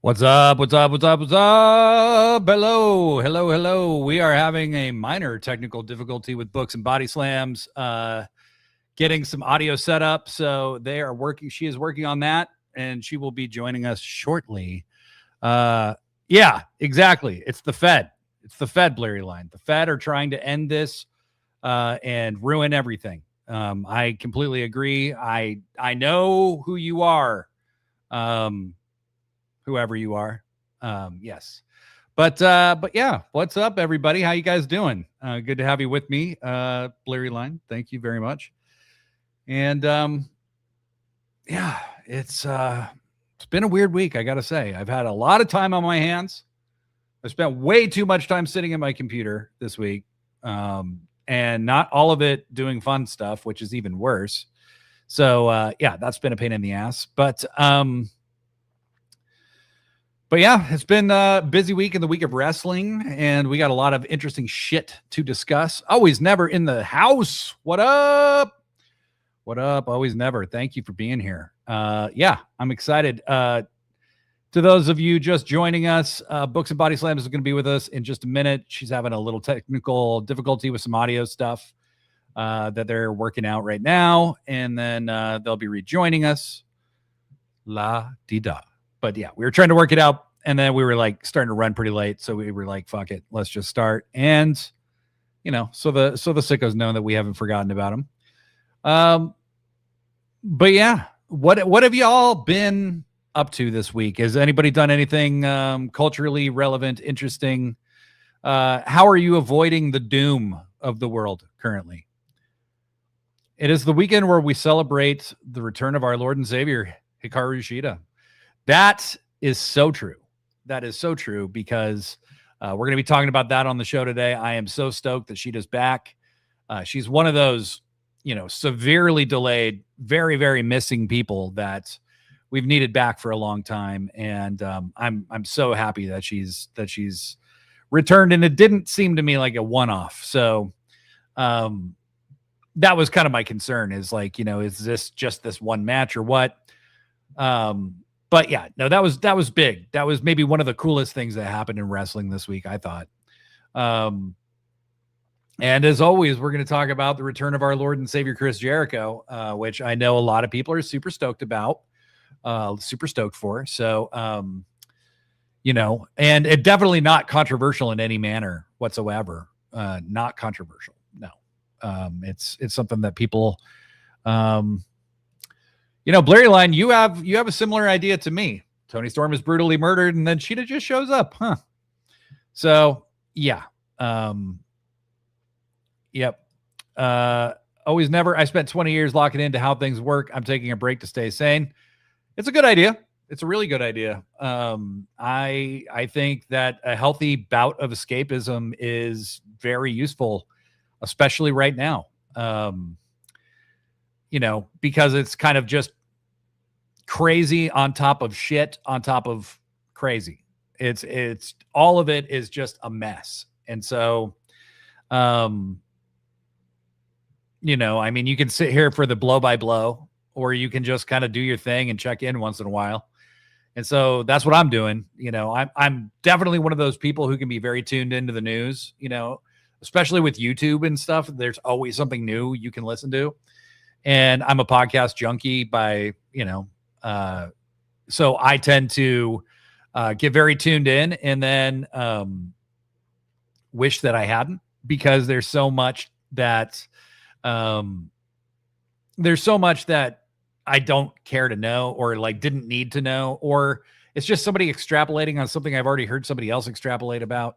What's up? What's up? What's up? What's up? Hello, hello, hello. We are having a minor technical difficulty with Books and Bodyslams, getting some audio set up. So they are working. She is working on that, and she will be joining us shortly. Yeah, exactly. It's the Fed. It's the Fed, Blurry Line. The Fed are trying to end this and ruin everything. I completely agree. I know who you are. Whoever you are. Yes. But yeah, what's up, everybody? How you guys doing? Good to have you with me, Blurry Line. Thank you very much. And yeah, it's been a weird week, I gotta say. I've had a lot of time on my hands. I spent way too much time sitting at my computer this week. And not all of it doing fun stuff, which is even worse. So yeah, that's been a pain in the ass. But yeah, it's been a busy week in the week of wrestling, and we got a lot of interesting shit to discuss. Always Never in the house. What up? What up? Always Never. Thank you for being here. Yeah, I'm excited. To those of you just joining us, Books and Bodyslams is going to be with us in just a minute. She's having a little technical difficulty with some audio stuff that they're working out right now, and then they'll be rejoining us. La-di-da. But yeah, we were trying to work it out, and then we were like starting to run pretty late, so we were like, "Fuck it, let's just start." And you know, so the sickos know that we haven't forgotten about them. But yeah, what have y'all been up to this week? Has anybody done anything culturally relevant, interesting? How are you avoiding the doom of the world currently? It is the weekend where we celebrate the return of our Lord and Savior Hikaru Shida. That is so true. That is so true because we're going to be talking about that on the show today. I am so stoked that Shida's back. She's one of those, severely delayed, very, very missing people that we've needed back for a long time. And I'm so happy that she's returned. And it didn't seem to me like a one-off. So that was kind of my concern is like, is this just this one match or what? But yeah, no, that was big. That was maybe one of the coolest things that happened in wrestling this week, I thought. And as always, we're going to talk about the return of our Lord and Savior Chris Jericho, which I know a lot of people are super stoked about, super stoked for. So, and it definitely not controversial in any manner whatsoever. Not controversial. No, it's something that people, Blurry Line, you have a similar idea to me. Tony Storm is brutally murdered, and then Shida just shows up, huh? So yeah, yep. Always Never. I spent 20 years locking into how things work. I'm taking a break to stay sane. It's a good idea. It's a really good idea. I think that a healthy bout of escapism is very useful, especially right now. Because it's kind of just crazy on top of shit on top of crazy. It's all of it is just a mess. And so, you can sit here for the blow by blow, or you can just kind of do your thing and check in once in a while. And so that's what I'm doing. I'm definitely one of those people who can be very tuned into the news, especially with YouTube and stuff. There's always something new you can listen to. And I'm a podcast junkie by, so I tend to get very tuned in and then wish that I hadn't, because there's so much that I don't care to know, or like didn't need to know, or it's just somebody extrapolating on something I've already heard somebody else extrapolate about.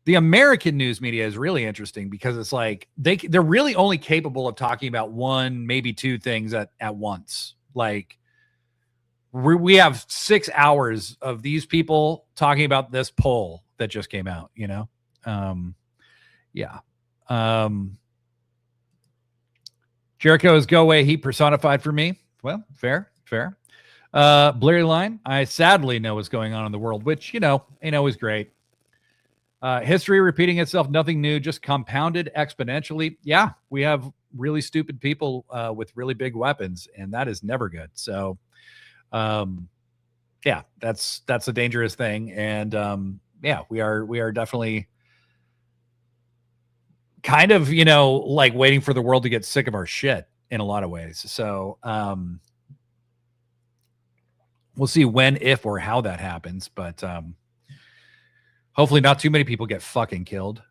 The American news media is really interesting because it's like they're really only capable of talking about one, maybe two things at once. Like we have 6 hours of these people talking about this poll that just came out, Yeah. Jericho is go away. He personified for me. Well, fair. Blurry Line. I sadly know what's going on in the world, which, ain't always great. History repeating itself, nothing new, just compounded exponentially. Yeah, we have really stupid people with really big weapons, and that is never good. So, Yeah, that's a dangerous thing. And yeah, we are definitely kind of, like waiting for the world to get sick of our shit in a lot of ways. So we'll see when, if, or how that happens. But hopefully not too many people get fucking killed.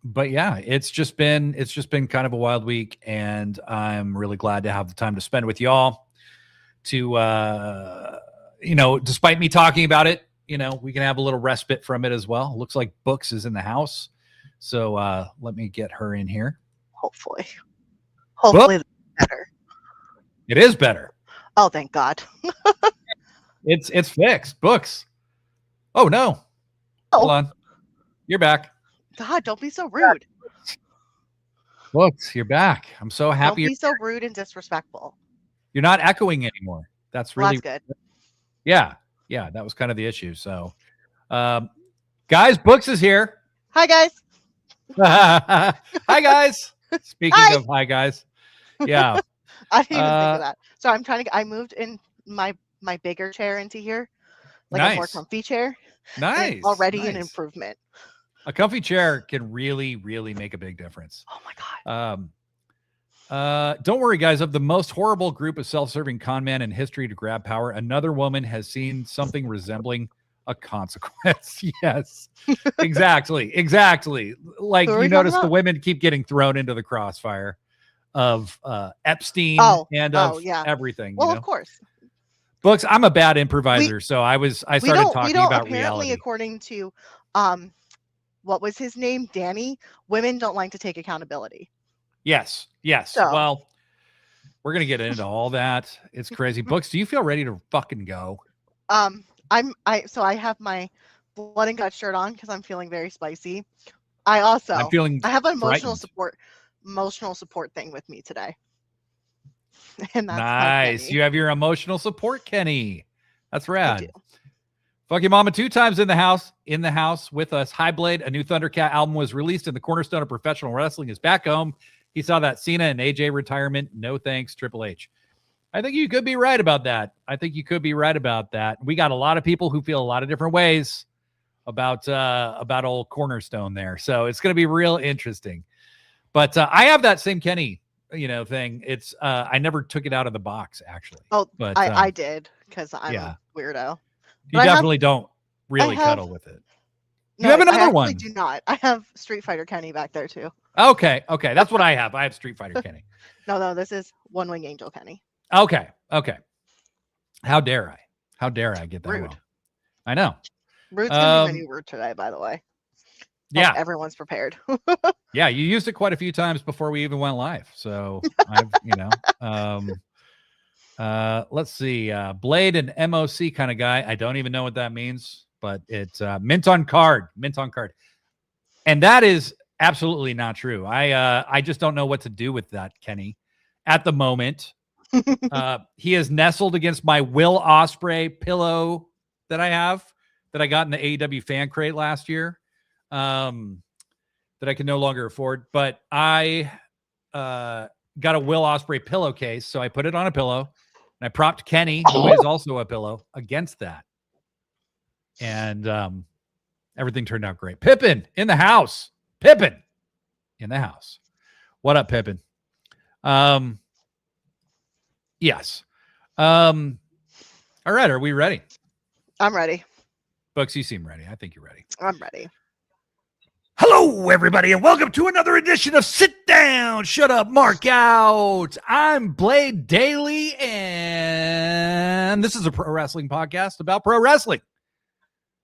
But yeah, it's just been kind of a wild week, and I'm really glad to have the time to spend with y'all to, despite me talking about it, we can have a little respite from it as well. Looks like Books is in the house. So let me get her in here. Hopefully it's better. It is better. Oh, thank God. It's fixed. Books. Oh no. Hold on. You're back. God, don't be so rude. Books, you're back. I'm so happy. Don't be so rude and disrespectful. You're not echoing anymore. That's really that's good. Yeah. That was kind of the issue. So, guys, Books is here. Hi, guys. Hi, guys. Speaking of hi, guys. Yeah. I didn't even think of that. So I moved in my bigger chair into here, like a more comfy chair. Nice. Already an improvement. A comfy chair can really, really make a big difference. Oh my God. Don't worry, guys. Of the most horrible group of self-serving con men in history to grab power, another woman has seen something resembling a consequence. Yes, exactly. Like, you notice the women keep getting thrown into the crossfire of Epstein and of everything. Well, of course. Books, I'm a bad improviser, so I started talking about reality. According to what was his name? Danny, women don't like to take accountability. Yes. So, well, we're going to get into all that. It's crazy. Books, do you feel ready to fucking go? So I have my blood and guts shirt on because I'm feeling very spicy. I have an emotional support thing with me today. And that's nice. You have your emotional support, Kenny. That's rad. Fuck your mama 2 times in the house with us. High Blade, a new Thundercat album was released, and the cornerstone of professional wrestling is back home. He saw that Cena and AJ retirement. No thanks, Triple H. I think you could be right about that. We got a lot of people who feel a lot of different ways about old Cornerstone there. So it's going to be real interesting. But I have that same Kenny, thing. It's I never took it out of the box, actually. Oh, but I did, because I'm a weirdo. You definitely don't really cuddle with it. You have another one. I do not. I have Street Fighter Kenny back there too. Okay. That's what I have. I have Street Fighter Kenny. No, this is One Wing Angel Kenny. Okay. How dare I get that rude wrong? I know. Rude's gonna be my new word today, by the way. Yeah. Everyone's prepared. Yeah, you used it quite a few times before we even went live. So let's see. Blade and MOC kind of guy. I don't even know what that means, but it's mint on card. And that is absolutely not true. I just don't know what to do with that, Kenny, at the moment. He is nestled against my Will Ospreay pillow that I have, that I got in the AEW fan crate last year, that I can no longer afford. But I got a Will Ospreay pillowcase, so I put it on a pillow, and I propped Kenny, who is also a pillow, against that. And everything turned out great. Pippin in the house. What up, Pippin? Yes. All right. Are we ready? I'm ready. Books, you seem ready. I think you're ready. I'm ready. Hello, everybody, and welcome to another edition of Sit Down, Shut Up, Mark Out. I'm Blade Daly, and this is a pro wrestling podcast about pro wrestling.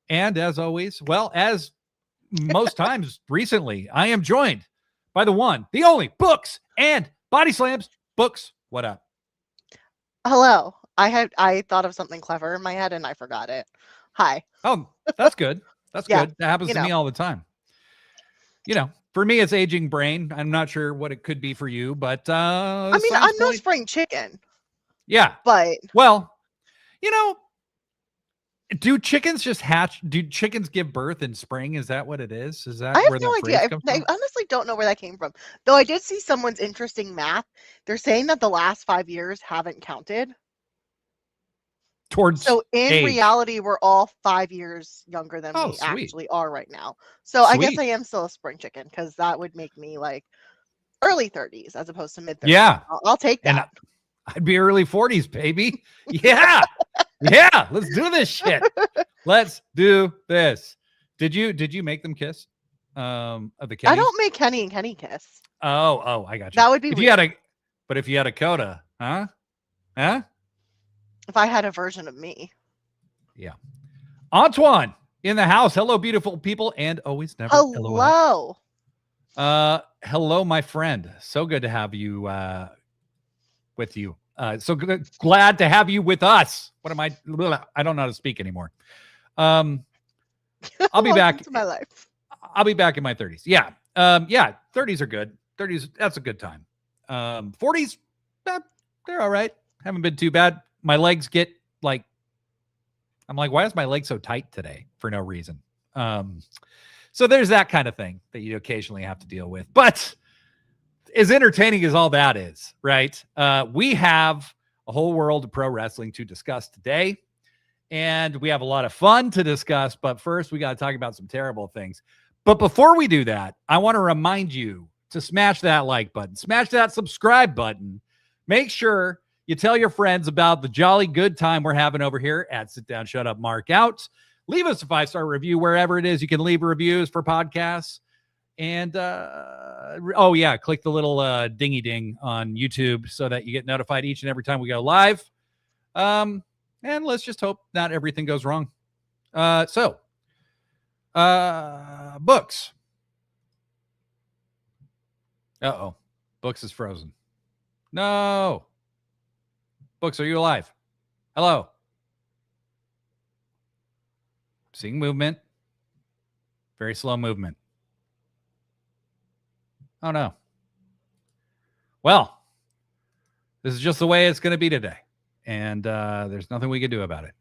And as always, well, as most times recently, I am joined by the one, the only, Books and Bodyslams. Books, what up? Hello. I thought of something clever in my head and I forgot it. Hi. Oh, that's good. That's good. That happens to me all the time. For me, it's aging brain. I'm not sure what it could be for you, but I mean, I'm no spring chicken. Yeah. But do chickens just hatch? Do chickens give birth in spring? Is that what it is? Is that I have where no idea. I honestly don't know where that came from. Though I did see someone's interesting math. They're saying that the last 5 years haven't counted. towards So in age. reality, we're all 5 years younger than we actually are right now. So I guess I am still a spring chicken, because that would make me like early 30s as opposed to mid 30s. Yeah. I'll take that. And I'd be early 40s, baby. Yeah. Yeah. Let's do this shit. Let's do this. Did you make them kiss? Of the Kennys? I don't make Kenny and Kenny kiss. Oh, I got you. That would be weird. If you had a coda, huh? If I had a version of me. Yeah. Antoine in the house. Hello, beautiful people, and always never. Hello. Hello, my friend. So good to have you with you. So good, glad to have you with us. What am I? I don't know how to speak anymore. I'll be back to my life. I'll be back in my 30s. Yeah. 30s are good. 30s, that's a good time. 40s, they're all right. Haven't been too bad. My legs get like, I'm like, why is my leg so tight today for no reason? So there's that kind of thing that you occasionally have to deal with. But as entertaining as all that is, right? We have a whole world of pro wrestling to discuss today. And we have a lot of fun to discuss. But first, we got to talk about some terrible things. But before we do that, I want to remind you to smash that like button, smash that subscribe button. Make sure you tell your friends about the jolly good time we're having over here at Sit Down, Shut Up, Mark Out. Leave us a 5-star review wherever it is you can leave reviews for podcasts. And, click the little dingy ding on YouTube so that you get notified each and every time we go live. And let's just hope not everything goes wrong. Books. Uh-oh. Books is frozen. No. Books, are you alive? Hello. Seeing movement. Very slow movement. Oh, no. Well, this is just the way it's going to be today. And there's nothing we can do about it.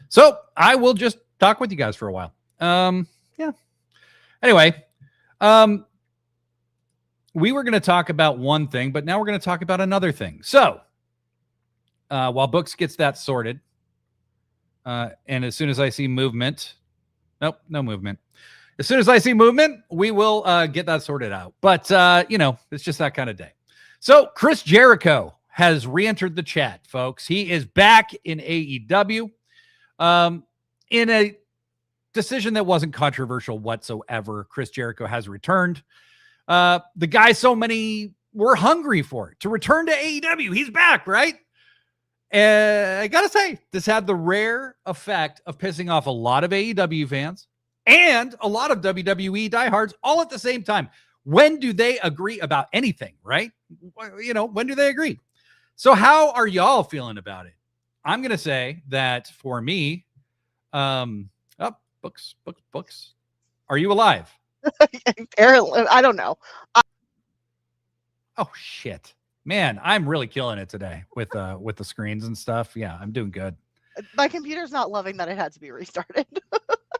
So I will just talk with you guys for a while. Anyway, we were going to talk about one thing, but now we're going to talk about another thing. So while Books gets that sorted, and as soon as I see movement, nope, no movement. As soon as I see movement, we will get that sorted out. But, it's just that kind of day. So Chris Jericho has re-entered the chat, folks. He is back in AEW in a decision that wasn't controversial whatsoever. Chris Jericho has returned. The guy so many were hungry for it to return to AEW. He's back, right? I got to say, this had the rare effect of pissing off a lot of AEW fans and a lot of WWE diehards all at the same time. When do they agree about anything, right? When do they agree? So how are y'all feeling about it? I'm going to say that for me, books. Are you alive? Apparently, I don't know. Oh, shit. Man, I'm really killing it today with the screens and stuff. Yeah, I'm doing good. My computer's not loving that it had to be restarted.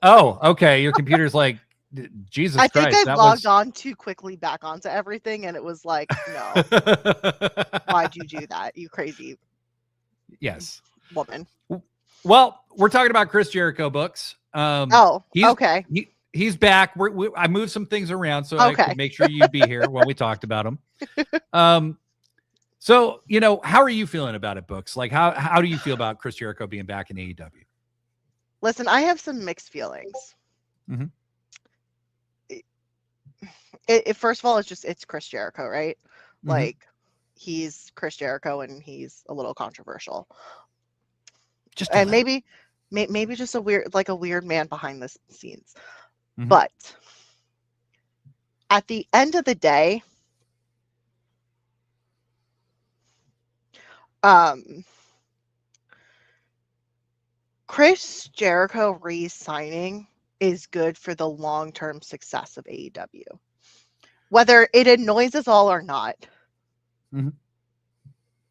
Oh, okay. Your computer's like, Jesus Christ. I think I logged on too quickly back onto everything, and it was like, no. Why'd you do that, you crazy woman? Well, we're talking about Chris Jericho books. Okay. He's back. I moved some things around so I could make sure you'd be here when we talked about him. So, how are you feeling about it, Books? Like, how do you feel about Chris Jericho being back in AEW? Listen, I have some mixed feelings. Mm-hmm. First of all, it's Chris Jericho, right? Mm-hmm. Like, he's Chris Jericho and he's a little controversial. Maybe just a weird man behind the scenes. Mm-hmm. But at the end of the day, Chris Jericho re-signing is good for the long-term success of AEW. Whether it annoys us all or not, mm-hmm.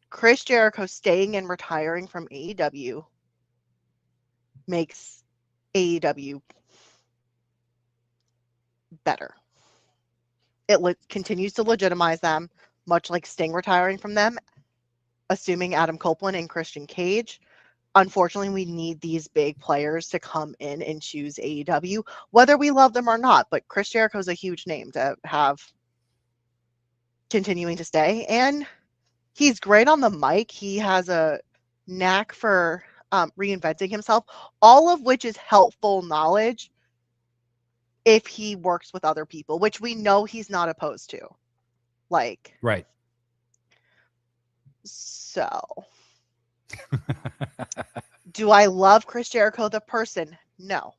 Chris Jericho staying and retiring from AEW makes AEW better. It continues to legitimize them, much like Sting retiring from them. assuming Adam Copeland and Christian Cage. Unfortunately, we need these big players to come in and choose AEW, whether we love them or not. But Chris Jericho is a huge name to have continuing to stay. And he's great on the mic. He has a knack for reinventing himself, all of which is helpful knowledge if he works with other people, which we know he's not opposed to. Like, right. So, do I love Chris Jericho, the person? No.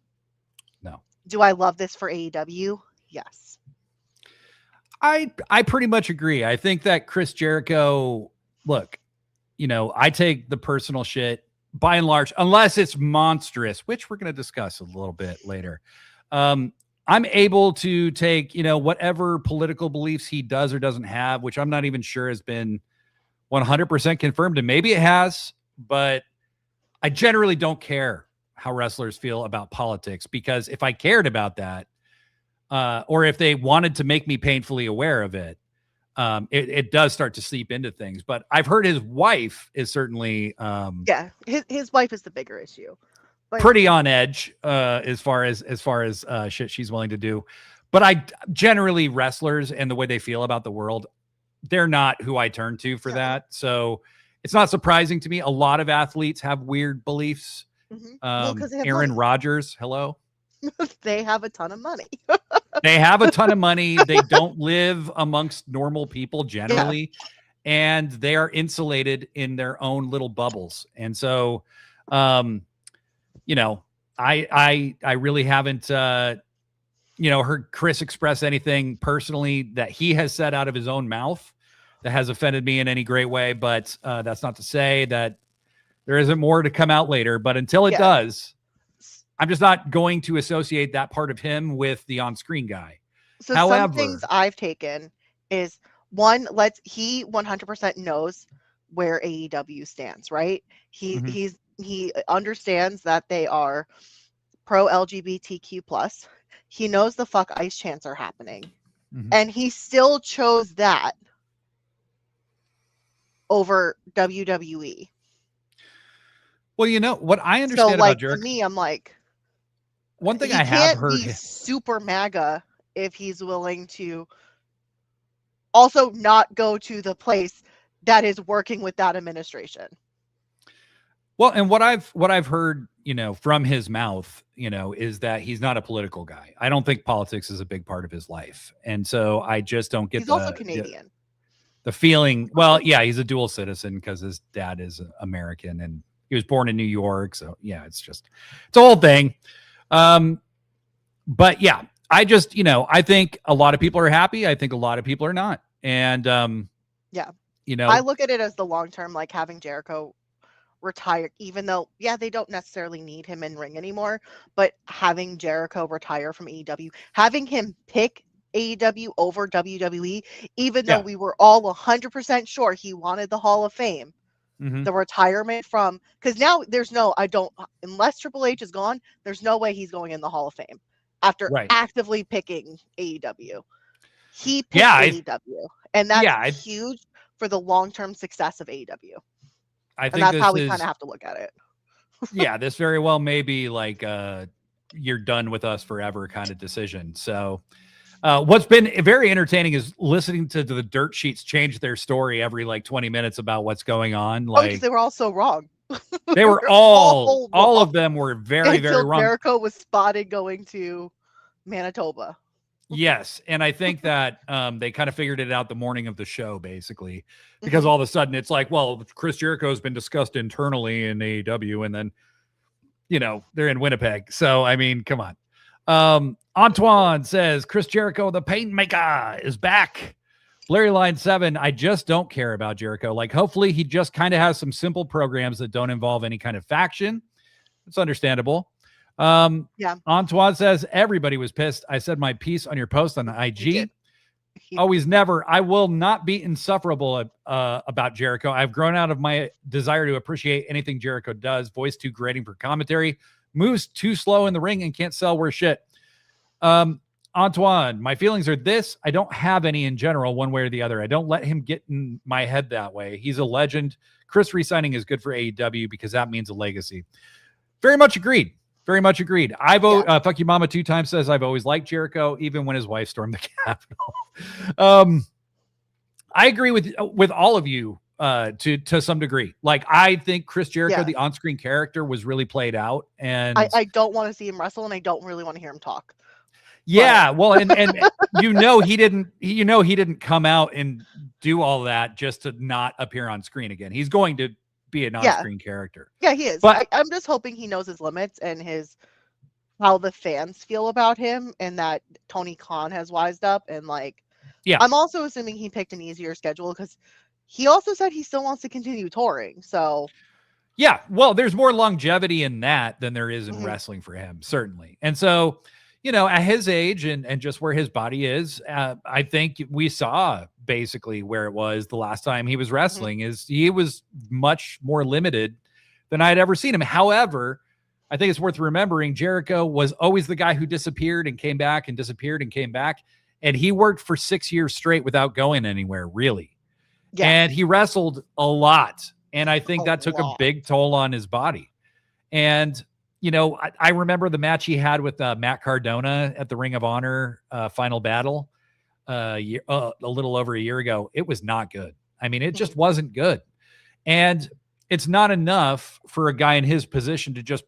No. Do I love this for AEW? Yes. I pretty much agree. I think that Chris Jericho, look, I take the personal shit by and large, unless it's monstrous, which we're going to discuss a little bit later. I'm able to take, whatever political beliefs he does or doesn't have, which I'm not even sure has been 100% confirmed, and maybe it has, but I generally don't care how wrestlers feel about politics, because if I cared about that, or if they wanted to make me painfully aware of it, it does start to seep into things. But I've heard his wife is certainly his wife is the bigger issue. But pretty on edge as far as shit she's willing to do. But I generally, wrestlers and the way they feel about the world, they're not who I turn to for that. So it's not surprising to me. A lot of athletes have weird beliefs. Mm-hmm. Aaron Rodgers, hello. They have a ton of money. They have a ton of money. They don't live amongst normal people generally, and they are insulated in their own little bubbles. And so, I really haven't, heard Chris express anything personally that he has said out of his own mouth that has offended me in any great way. But that's not to say that there isn't more to come out later. But until it does, I'm just not going to associate that part of him with the on-screen guy. So some things I've taken is, one, he 100% knows where AEW stands, right? He understands that they are pro LGBTQ+. He knows the fuck ice chants are happening. And he still chose that over WWE. Well, what I understand about Jericho, to me, I'm like, one thing I have heard, be super MAGA if he's willing to also not go to the place that is working with that administration. Well, and what I've heard, from his mouth, is that he's not a political guy. I don't think politics is a big part of his life. And so I just don't get he's also Canadian. The feeling, well, yeah, he's a dual citizen because his dad is American and he was born in New York. So yeah, it's a whole thing. But yeah, I just, I think a lot of people are happy. I think a lot of people are not. And, I look at it as the long-term, like having Jericho retire, even though, they don't necessarily need him in ring anymore, but having Jericho retire from AEW, having him pick AEW over WWE, even though we were all 100% sure he wanted the Hall of Fame. The retirement from, because now unless Triple H is gone, there's no way he's going in the Hall of Fame after actively picking AEW. He picked AEW, and that's huge for the long-term success of AEW. I think that's how we kind of have to look at it. This very well may be like you're done with us forever kind of decision. So what's been very entertaining is listening to the dirt sheets change their story every 20 minutes about what's going on. Because they were all so wrong. They were all of them were very, very wrong. Jericho was spotted going to Manitoba. Yes. And I think that they kind of figured it out the morning of the show, basically, because all of a sudden it's like, well, Chris Jericho has been discussed internally in AEW, and then, they're in Winnipeg. So, I mean, come on. Antoine says, Chris Jericho, the pain maker, is back. Larry Line 7, I just don't care about Jericho. Hopefully he just kind of has some simple programs that don't involve any kind of faction. It's understandable. Antoine says, everybody was pissed. I said my piece on your post on the IG. Always never. I will not be insufferable about Jericho. I've grown out of my desire to appreciate anything Jericho does. Voice too grating for commentary. Moves too slow in the ring and can't sell worth shit. Antoine, my feelings are this. I don't have any in general, one way or the other. I don't let him get in my head that way. He's a legend. Chris re-signing is good for AEW because that means a legacy. Very much agreed. Very much agreed. Fuck you mama 2 times says I've always liked Jericho, even when his wife stormed the Capitol. I agree with all of you to some degree. Like, I think Chris Jericho, the on-screen character, was really played out, and I don't want to see him wrestle, and I don't really want to hear him talk. Yeah, well, and he didn't come out and do all that just to not appear on screen again. He's going to be an on-screen character. Yeah, he is. But I'm just hoping he knows his limits and how the fans feel about him, and that Tony Khan has wised up. And I'm also assuming he picked an easier schedule because he also said he still wants to continue touring. So yeah, well, there's more longevity in that than there is in wrestling for him, certainly. And so, at his age and just where his body is, I think we saw basically where it was the last time he was wrestling. Is he was much more limited than I'd ever seen him. However, I think it's worth remembering Jericho was always the guy who disappeared and came back and disappeared and came back. And he worked for 6 years straight without going anywhere, really. Yeah. And he wrestled a lot. And I think that took a big toll on his body. And I remember the match he had with Matt Cardona at the Ring of Honor Final Battle a little over a year ago. It was not good. I mean, it just wasn't good. And it's not enough for a guy in his position to just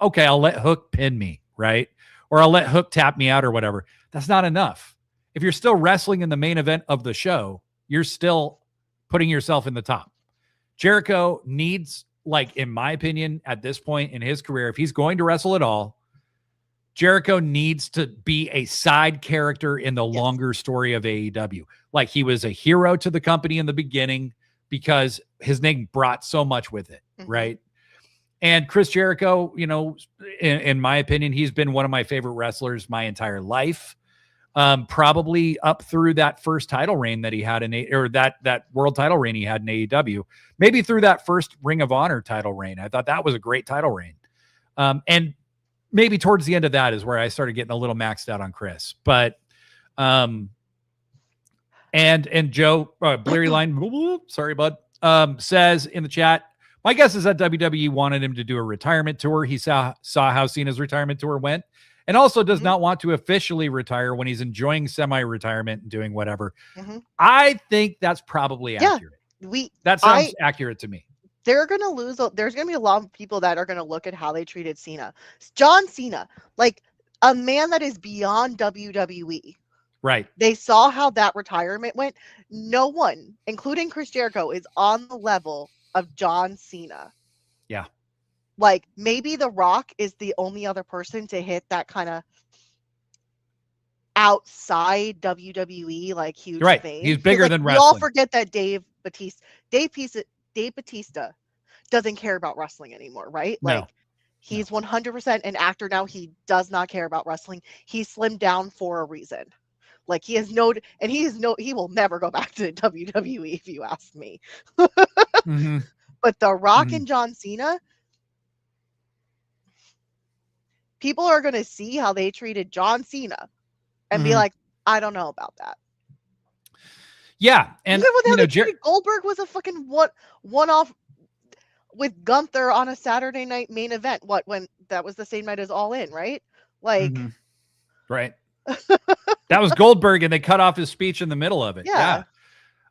okay, I'll let Hook pin me, right? Or I'll let Hook tap me out or whatever. That's not enough. If you're still wrestling in the main event of the show, you're still putting yourself in the top. Jericho needs, in my opinion, at this point in his career, if he's going to wrestle at all, Jericho needs to be a side character in the longer story of AEW. Like, he was a hero to the company in the beginning because his name brought so much with it, right? And Chris Jericho, in my opinion, he's been one of my favorite wrestlers my entire life. Probably up through that first title reign that he had that world title reign he had in AEW, maybe through that first Ring of Honor title reign. I thought that was a great title reign. And maybe towards the end of that is where I started getting a little maxed out on Chris, but, and Joe, Bleary Line, sorry, bud, says in the chat, my guess is that WWE wanted him to do a retirement tour. He saw how Cena's retirement tour went. And also does not want to officially retire when he's enjoying semi-retirement and doing whatever. I think that's probably accurate. That sounds accurate to me. They're going to lose. There's going to be a lot of people that are going to look at how they treated Cena. John Cena, a man that is beyond WWE. Right. They saw how that retirement went. No one, including Chris Jericho, is on the level of John Cena. Yeah. Maybe The Rock is the only other person to hit that kind of outside WWE, huge fame. He's bigger than wrestling. We all forget that Dave Bautista doesn't care about wrestling anymore, right? No. He's 100% an actor now. He does not care about wrestling. He slimmed down for a reason. He will never go back to WWE if you ask me. But The Rock and John Cena, people are going to see how they treated John Cena and be like, I don't know about that. Yeah. And Goldberg was a fucking one-off with Gunther on a Saturday night main event. When that was the same night as All In, right? Right. That was Goldberg, and they cut off his speech in the middle of it. Yeah.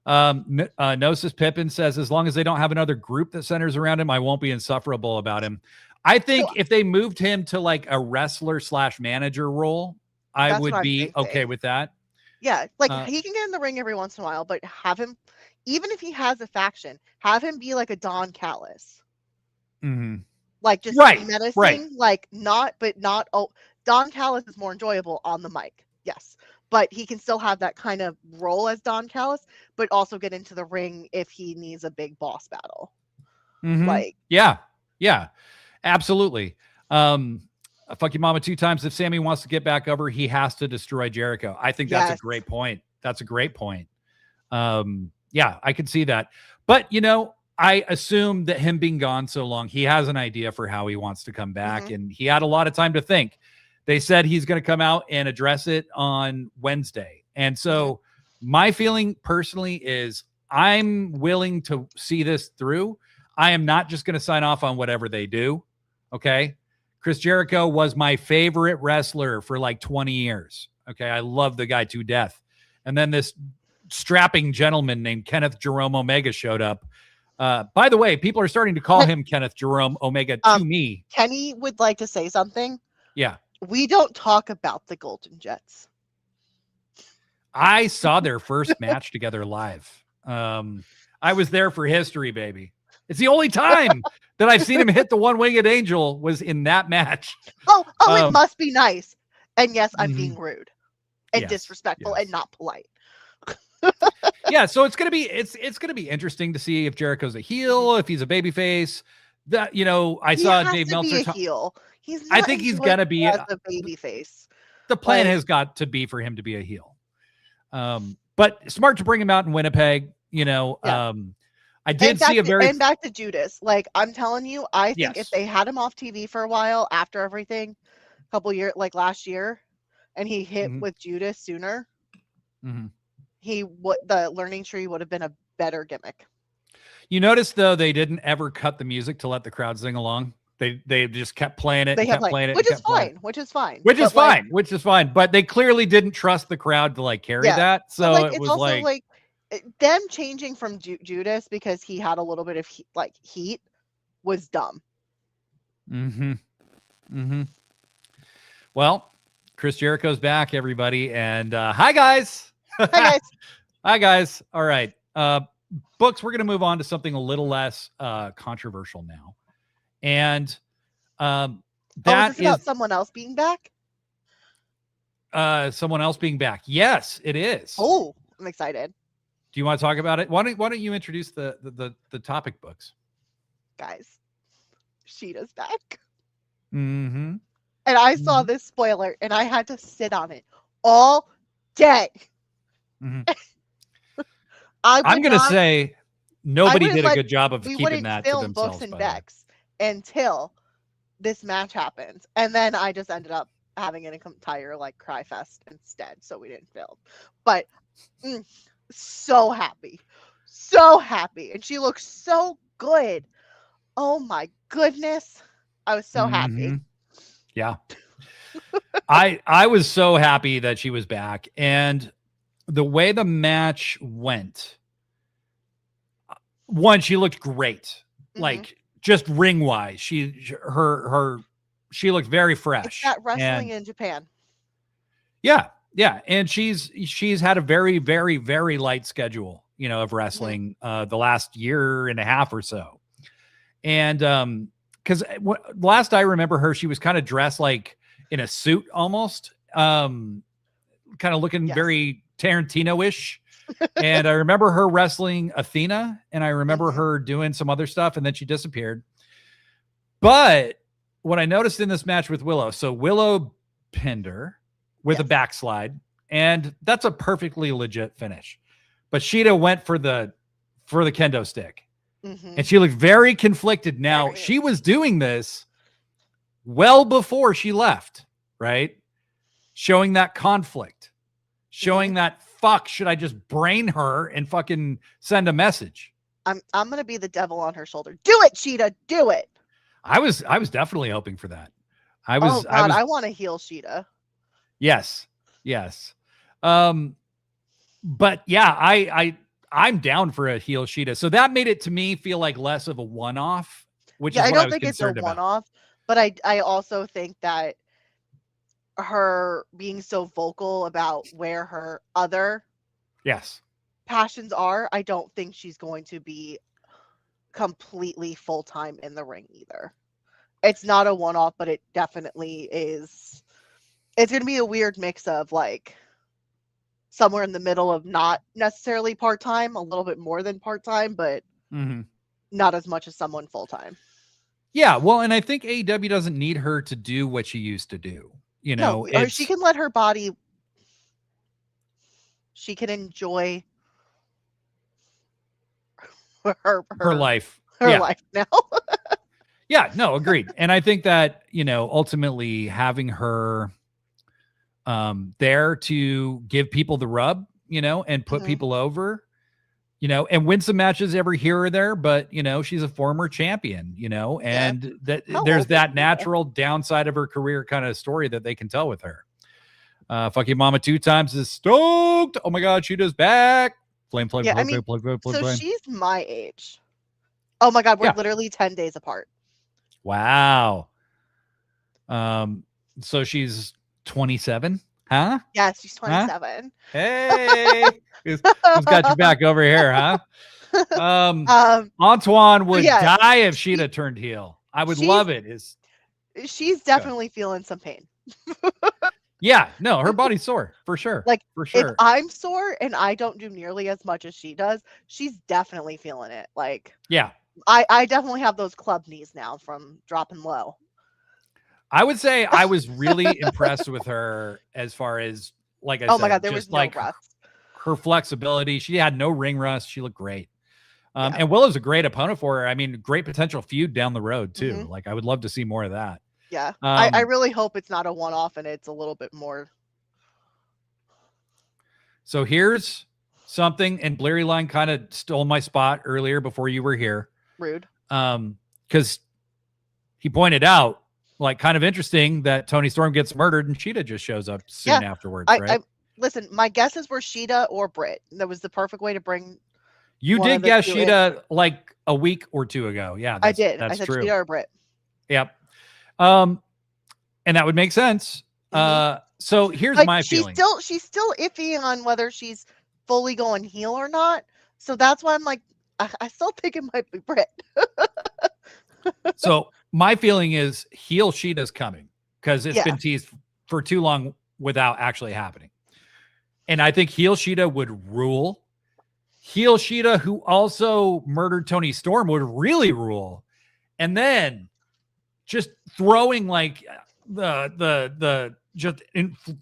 Gnosis Pippin says, as long as they don't have another group that centers around him, I won't be insufferable about him. I think if they moved him to a wrestler / manager role, I would be okay with that. Yeah. He can get in the ring every once in a while, but have him, even if he has a faction, have him be like a Don Callis. Just menacing, Don Callis is more enjoyable on the mic. Yes. But he can still have that kind of role as Don Callis, but also get into the ring if he needs a big boss battle. Yeah. Absolutely. Fuck you mama 2 times. If Sammy wants to get back over, he has to destroy Jericho. I think that's a great point. That's a great point. Yeah, I could see that. But, I assume that him being gone so long, he has an idea for how he wants to come back. And he had a lot of time to think. They said he's going to come out and address it on Wednesday. And so my feeling personally is I'm willing to see this through. I am not just going to sign off on whatever they do. Okay. Chris Jericho was my favorite wrestler for like 20 years. Okay. I love the guy to death. And then this strapping gentleman named Kenneth Jerome Omega showed up. By the way, people are starting to call him Kenneth Jerome Omega to me. Kenny would like to say something. Yeah. We don't talk about the Golden Jets. I saw their first match together live. I was there for history, baby. It's the only time that I've seen him hit the one-winged angel was in that match. Oh, it must be nice. And yes, I'm being rude and disrespectful and not polite. Yeah, so it's gonna be interesting to see if Jericho's a heel, if he's a babyface. That I saw Dave Meltzer. Heel. I think he's gonna be a babyface. The plan has got to be for him to be a heel. But smart to bring him out in Winnipeg. I did see and back to Judas. Like I'm telling you, I think if they had him off TV for a while after everything, a couple years, like last year, and he hit with Judas sooner, the learning tree would have been a better gimmick. You notice though they didn't ever cut the music to let the crowd sing along. They just kept playing it. They kept playing it, which is fine. Which is fine. Which is fine. But they clearly didn't trust the crowd to like carry that. So it was also like them changing from Judas because he had a little bit of heat was dumb. Well, Chris Jericho's back, everybody, and hi guys. Hi guys. All right. Books. We're gonna move on to something a little less controversial now. And that is about someone else being back. Someone else being back. Yes, it is. Oh, I'm excited. Do you want to talk about it? Why don't you introduce the topic, Books? Guys, Sheeta's back. And I saw this spoiler, and I had to sit on it all day. I'm going to say nobody did a good job of keeping that to themselves. Books and decks until this match happens, and then I just ended up having an entire cry fest instead, so we didn't film. But so happy, and she looks so good. Oh my goodness, I was so happy. Yeah. I was so happy that she was back, and the way the match went, one, she looked great. Like just ring wise, she looked very fresh. It's that wrestling in Japan. Yeah. And she's had a very, very, very light schedule, of wrestling, the last year and a half or so. And, cause last I remember her, she was kind of dressed like in a suit almost, kind of looking very Tarantino-ish. And I remember her wrestling Athena, and I remember her doing some other stuff, and then she disappeared. But what I noticed in this match with Willow, so Willow pinned her with a backslide, and that's a perfectly legit finish. But Sheeta went for the kendo stick, and she looked very conflicted. Now, she was doing this well before she left, right? Showing that conflict, showing that, fuck, should I just brain her and fucking send a message? I'm gonna be the devil on her shoulder. Do it, Sheeta, do it. I was definitely hoping for that. I want to heal Sheeta. Yes. But yeah, I'm down for a heel Sheeta. So that made it to me feel like less of a one-off, which is what I don't think it's a one-off, but I also think that her being so vocal about where her other passions are, I don't think she's going to be completely full-time in the ring either. It's not a one-off, but it definitely is. It's going to be a weird mix of somewhere in the middle of not necessarily part-time, a little bit more than part-time, but not as much as someone full-time. Yeah, well, and I think AEW doesn't need her to do what she used to do. Or she can let her body, she can enjoy her life. Life now. Yeah, no, agreed. And I think that, ultimately having her there to give people the rub, and put people over, and win some matches every here or there. But, she's a former champion, and there's that natural downside of her career kind of story that they can tell with her. Fuck you, mama 2 times is stoked. Oh my God, she does back. Flame. So she's my age. Oh my God, we're literally 10 days apart. Wow. So she's 27, huh? Yes, she's 27. Huh? Hey, who's got your back over here, huh? Antoine would die if Sheeta turned heel. I would love it. She's definitely feeling some pain. Yeah, no, her body's sore for sure. For sure. If I'm sore and I don't do nearly as much as she does, she's definitely feeling it. Yeah, I definitely have those club knees now from dropping low. I would say I was really impressed with her as far as, like I said, my God, there was no rust. Her flexibility. She had no ring rust. She looked great. And Willow's a great opponent for her. I mean, great potential feud down the road too. I would love to see more of that. Yeah, I really hope it's not a one-off and it's a little bit more. So here's something, and Blurry Line kind of stole my spot earlier before you were here. Rude. Because he pointed out, kind of interesting that Toni Storm gets murdered and Sheeta just shows up soon afterwards, right? Listen, my guesses were Sheeta or Britt. That was the perfect way to bring. You did guess Sheeta like a week or 2 ago. Yeah, I did. That's I said true. Sheeta or Britt. Yep. And that would make sense. So here's my feeling. She's still iffy on whether she's fully going heel or not. So that's why I'm like, I still think it might be Britt. So my feeling is heel Sheeta's coming because it's been teased for too long without actually happening. And I think heel Sheeta would rule. Heel Sheeta, who also murdered Toni Storm, would really rule. And then just throwing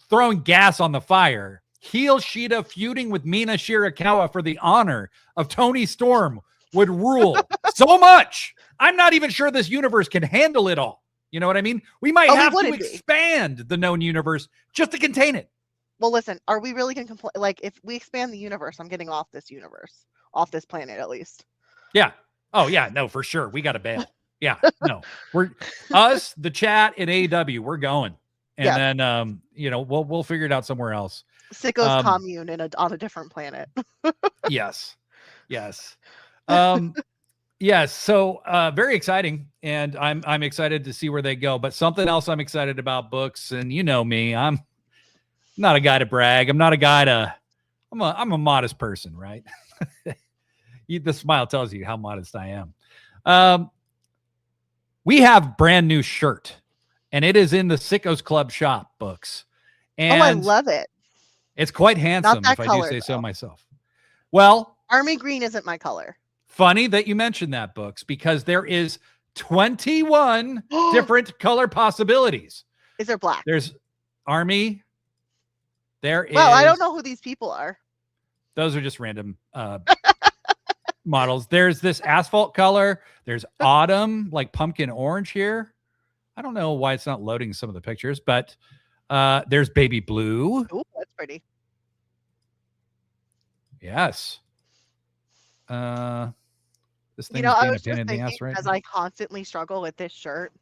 throwing gas on the fire. Heel Sheeta feuding with Mina Shirakawa for the honor of Toni Storm would rule so much. I'm not even sure this universe can handle it all. You know what I mean? We might have to expand the known universe just to contain it. Well, listen, are we really going to complain? If we expand the universe, I'm getting off this universe, off this planet at least. Yeah. Oh yeah. No, for sure. We got to bail. Yeah. No, we're us, the chat in AEW. We're going, and then we'll figure it out somewhere else. Sicko's commune on a different planet. Yes. Yes. Yes. So very exciting, and I'm excited to see where they go. But something else I'm excited about, books, and you know me, I'm not a guy to brag. I'm not a guy to. I'm a modest person, right? The smile tells you how modest I am. We have brand new shirt, and it is in the Sickos Club shop, books. And I love it. It's quite handsome, if I do say so myself. Well, Army green isn't my color. Funny that you mentioned that, books, because there is 21 different color possibilities. Is there black? There's Army. There is. Well, I don't know who these people are. Those are just random models. There's this asphalt color. There's autumn, like pumpkin orange here. I don't know why it's not loading some of the pictures, but there's baby blue. Oh, that's pretty. Yes. This thing I was just thinking, as I constantly struggle with this shirt,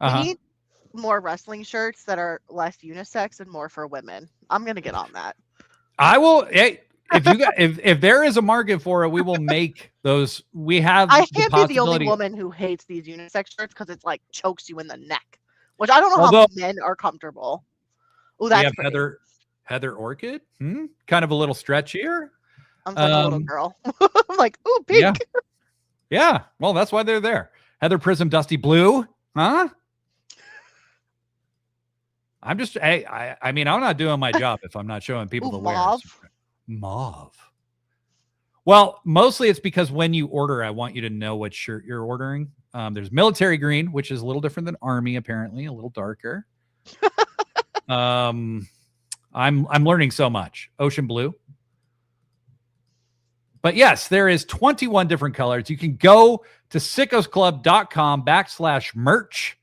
we need more wrestling shirts that are less unisex and more for women. I'm gonna get on that. I will. Hey, if there is a market for it, we will make those. We have. I can't be the only woman who hates these unisex shirts because it's like chokes you in the neck, which I don't know how men are comfortable. Oh, that's pretty. Heather Orchid. Kind of a little stretch here. I'm such a little girl. I'm like, ooh, pink. Yeah. Well, that's why they're there. Heather Prism, Dusty Blue. Huh? I'm just. I mean, I'm not doing my job if I'm not showing people the mauve. Mauve. Well, mostly it's because when you order, I want you to know what shirt you're ordering. There's military green, which is a little different than army, apparently, a little darker. I'm learning so much. Ocean blue. But yes, there is 21 different colors. You can go to sickosclub.com/merch.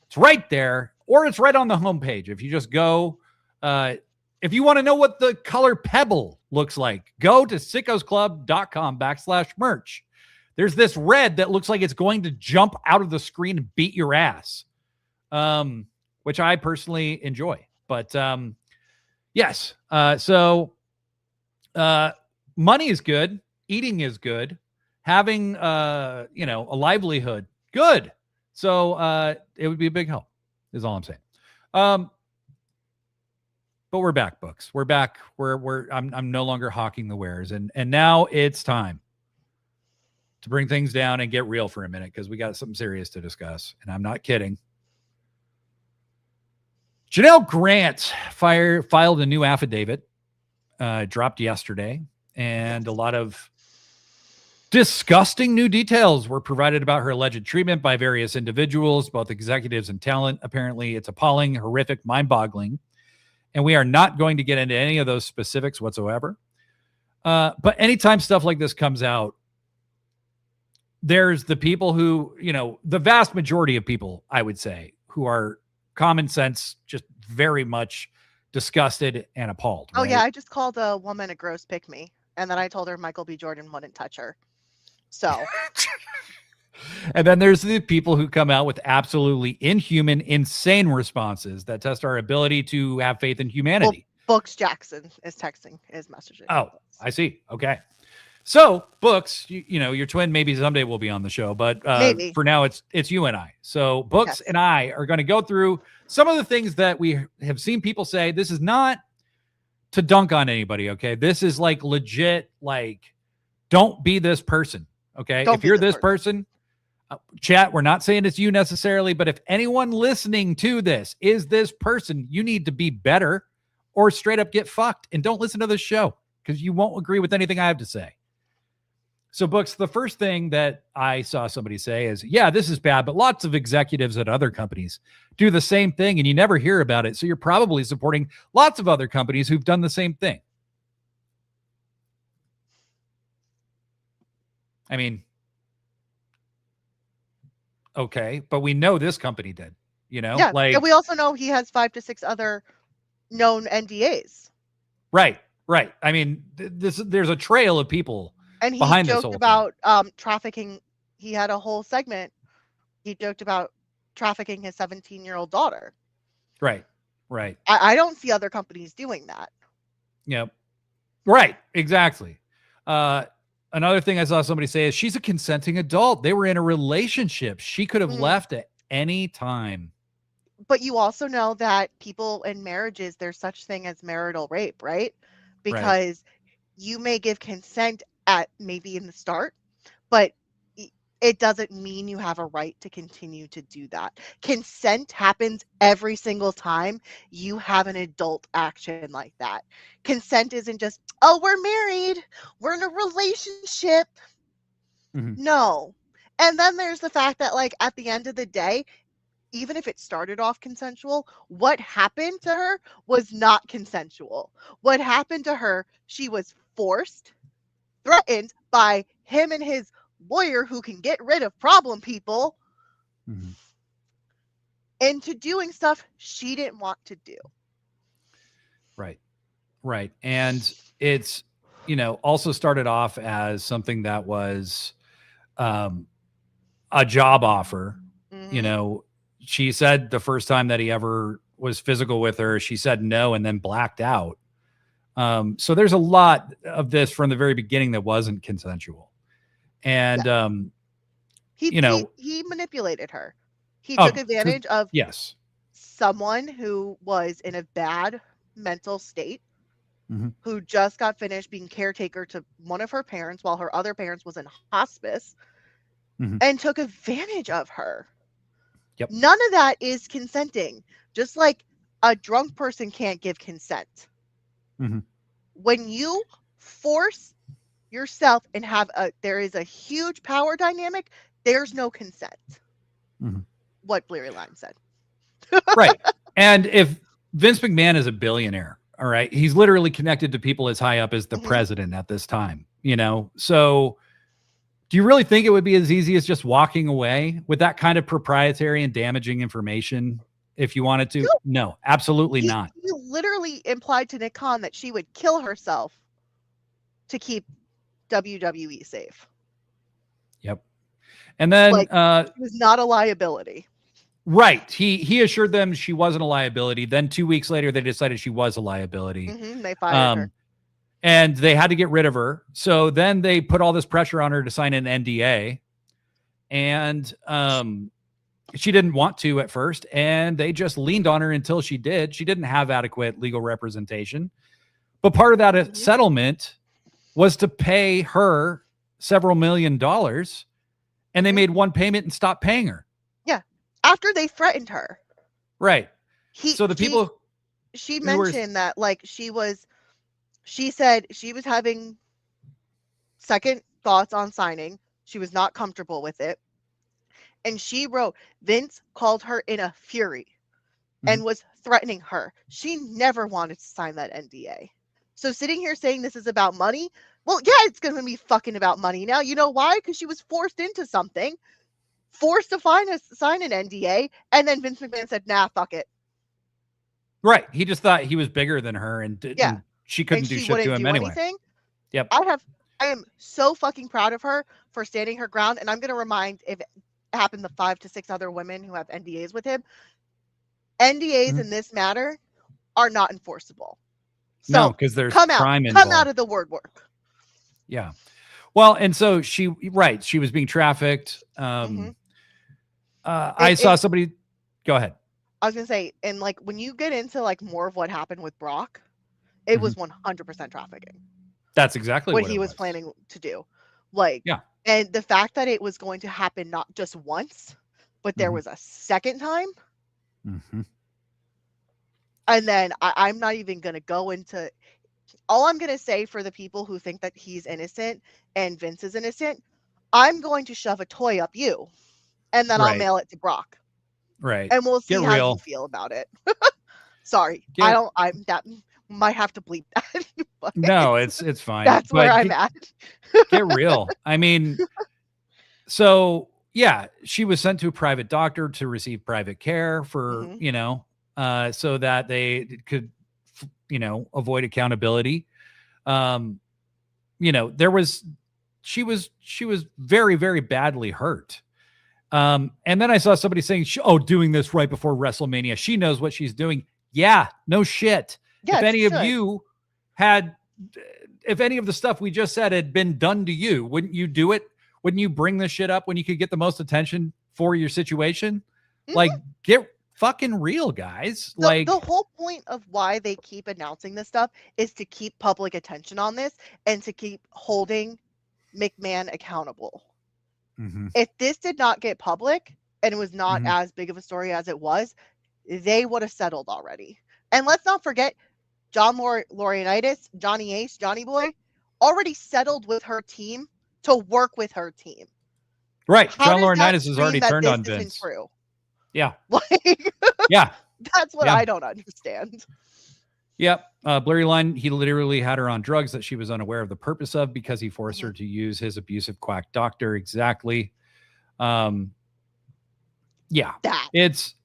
It's right there, or it's right on the homepage. If you just go, if you want to know what the color pebble looks like, go to sickosclub.com/merch. There's this red that looks like it's going to jump out of the screen and beat your ass, which I personally enjoy. But yes, so money is good. Eating is good. Having, a livelihood, good. So it would be a big help, is all I'm saying. But we're back, Books. We're back. I'm no longer hawking the wares, and now it's time to bring things down and get real for a minute, because we got something serious to discuss, and I'm not kidding. Janelle Grant filed a new affidavit, dropped yesterday, and a lot of disgusting new details were provided about her alleged treatment by various individuals, both executives and talent. Apparently, it's appalling, horrific, mind-boggling, and we are not going to get into any of those specifics whatsoever. But anytime stuff like this comes out, there's the people who, the vast majority of people, I would say, who are common sense, just very much disgusted and appalled. Oh, right? Yeah, I just called a woman a gross pick-me, and then I told her Michael B. Jordan wouldn't touch her. So. And then there's the people who come out with absolutely inhuman, insane responses that test our ability to have faith in humanity. Well, Books Jackson is messaging. Oh, I see. Okay. So, Books, your twin maybe someday will be on the show, but for now it's you and I. So Books and I are going to go through some of the things that we have seen people say. This is not to dunk on anybody, okay? This is like legit, like, don't be this person, okay? If you're this person, chat, we're not saying it's you necessarily, but if anyone listening to this is this person, you need to be better or straight up get fucked, and don't listen to this show because you won't agree with anything I have to say. So, Books, the first thing that I saw somebody say is, yeah, this is bad, but lots of executives at other companies do the same thing and you never hear about it. So you're probably supporting lots of other companies who've done the same thing. I mean, okay, but we know this company did, Yeah, like, and we also know he has 5 to 6 other known NDAs. Right. I mean, there's a trail of people. And he joked about trafficking. He had a whole segment. He joked about trafficking his 17-year-old daughter. Right. I don't see other companies doing that. Yep. Right. Exactly. Another thing I saw somebody say is she's a consenting adult. They were in a relationship. She could have left at any time. But you also know that people in marriages, there's such thing as marital rape, right? Because you may give consent at maybe in the start, but it doesn't mean you have a right to continue to do that. Consent happens every single time you have an adult action like that. Consent isn't just, oh, we're married, we're in a relationship. No. And then there's the fact that, like, at the end of the day, even if it started off consensual, what happened to her was not consensual. What happened to her, she was forced, threatened by him and his lawyer who can get rid of problem people into doing stuff she didn't want to do. Right. And it's, also started off as something that was a job offer. She said the first time that he ever was physical with her, she said no and then blacked out. So there's a lot of this from the very beginning that wasn't consensual. And, he manipulated her. He took advantage of someone who was in a bad mental state, who just got finished being caretaker to one of her parents while her other parents was in hospice, and took advantage of her. Yep. None of that is consenting. Just like a drunk person can't give consent. When you force yourself and there is a huge power dynamic, there's no consent. What Bleary Lime said. Right. And if Vince McMahon is a billionaire, all right, he's literally connected to people as high up as the president at this time. So do you really think it would be as easy as just walking away with that kind of proprietary and damaging information if you wanted to? No, absolutely not. He literally implied to Nick Khan that she would kill herself to keep WWE safe. Yep. And then she was not a liability. Right. He assured them she wasn't a liability. Then 2 weeks later, they decided she was a liability. They fired her. And they had to get rid of her. So then they put all this pressure on her to sign an NDA. And she didn't want to at first. And they just leaned on her until she did. She didn't have adequate legal representation. But part of that settlement was to pay her several $1 million. And they made one payment and stopped paying her. Yeah. After they threatened her. Right. She mentioned that she said she was having second thoughts on signing. She was not comfortable with it. And she wrote, Vince called her in a fury and was threatening her. She never wanted to sign that NDA. So sitting here saying this is about money, well, yeah, it's going to be fucking about money now. You know why? Because she was forced into something, forced to sign an NDA, and then Vince McMahon said, nah, fuck it. Right. He just thought he was bigger than her, and she couldn't do shit to him anyway. Anything. Yep. I am so fucking proud of her for standing her ground, and I'm going to remind, if it happened to 5 to 6 other women who have NDAs with him, NDAs in this matter are not enforceable. So no, because there's crime involved. Come out of the word work. Yeah. Well, and so she was being trafficked. I saw somebody. Go ahead. I was gonna say, and when you get into more of what happened with Brock, it was 100% trafficking. That's exactly what he was planning to do. And the fact that it was going to happen not just once, but there was a second time. And then I'm not even gonna go into. All I'm going to say for the people who think that he's innocent and Vince is innocent, I'm going to shove a toy up you, and then I'll mail it to Brock. Right. And we'll see how you feel about it. Sorry. That might have to bleep that. No, it's fine. That's where I'm at. Get real. I mean, so yeah, she was sent to a private doctor to receive private care for, so that they could, avoid accountability. She was very, very badly hurt. And then I saw somebody saying, doing this right before WrestleMania. She knows what she's doing. Yeah, no shit. Yeah, if any of the stuff we just said had been done to you, wouldn't you do it? Wouldn't you bring this shit up when you could get the most attention for your situation? Get fucking real, guys. The whole point of why they keep announcing this stuff is to keep public attention on this and to keep holding McMahon accountable. If this did not get public and it was not as big of a story as it was, they would have settled already. And let's not forget, John Laurinaitis, Johnny Ace, Johnny Boy, already settled with her team to work with her team. Right. John Laurinaitis has already turned on Vince. True? Yeah. Yeah. That's what I don't understand. Yep. Blurry line, he literally had her on drugs that she was unaware of the purpose of because he forced her to use his abusive quack doctor. Exactly. It's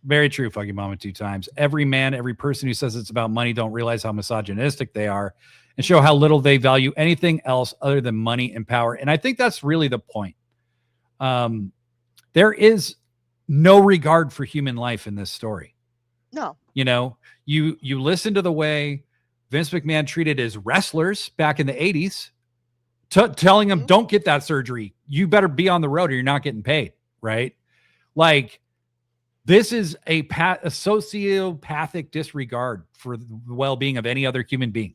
very true. Fucking mama 2 times. Every man, every person who says it's about money don't realize how misogynistic they are and show how little they value anything else other than money and power. And I think that's really the point. There is no regard for human life in this story. No. You listen to the way Vince McMahon treated his wrestlers back in the 80s, telling them, don't get that surgery. You better be on the road or you're not getting paid. Right. This is a sociopathic disregard for the well-being of any other human being.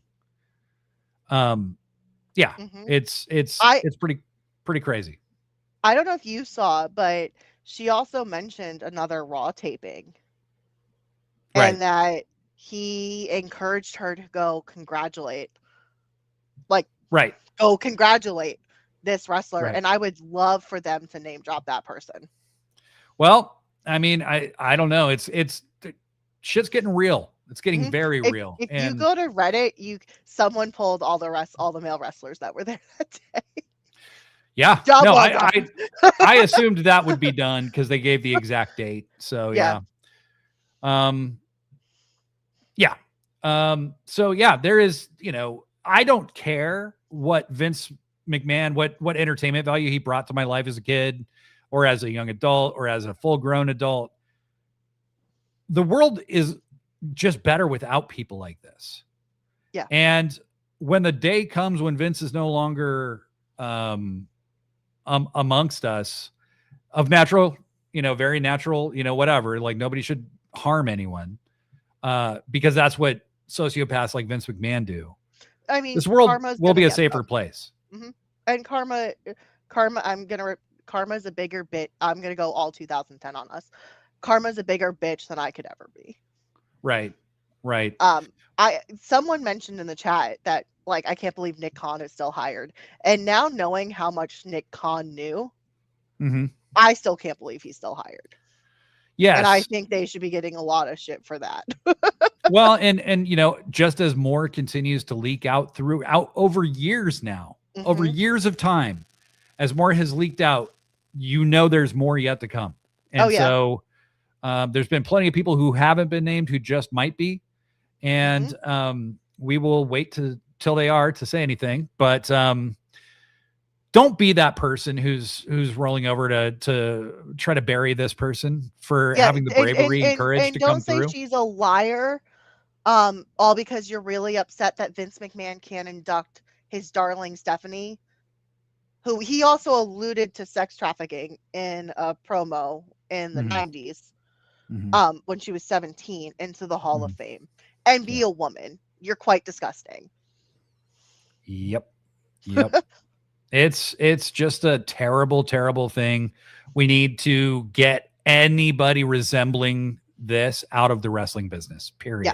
It's pretty crazy. I don't know if you saw, but she also mentioned another Raw taping. Right. And that he encouraged her to go congratulate this wrestler. Right. And I would love for them to name drop that person. Well, I mean, I don't know. It's shit's getting real. It's getting very real. If you go to Reddit, someone pulled all the male wrestlers that were there that day. Yeah. No, I assumed that would be done because they gave the exact date. So yeah. So yeah, there is, I don't care what Vince McMahon, what entertainment value he brought to my life as a kid or as a young adult or as a full grown adult. The world is just better without people like this. Yeah. And when the day comes when Vince is no longer amongst us of natural, very natural, whatever, like nobody should harm anyone because that's what sociopaths like Vince McMahon do. I mean, this world will be a safer place. Mm-hmm. And karma, karma's a bigger bit. I'm going to go all 2010 on us. Karma's a bigger bitch than I could ever be. Right. Someone mentioned in the chat that, like, I can't believe Nick Khan is still hired. And now knowing how much Nick Khan knew, I still can't believe he's still hired. Yes. And I think they should be getting a lot of shit for that. Well, and just as more continues to leak out throughout over years now, over years of time, as more has leaked out, there's more yet to come. And so there's been plenty of people who haven't been named who just might be. And we will wait till they are to say anything. But don't be that person who's rolling over to try to bury this person for having the bravery and courage to come through. Don't say she's a liar, all because you're really upset that Vince McMahon can't induct his darling Stephanie, who he also alluded to sex trafficking in a promo in the 90s, when she was 17, into the Hall of Fame, and be a woman. You're quite disgusting. Yep. It's just a terrible, terrible thing. We need to get anybody resembling this out of the wrestling business, period.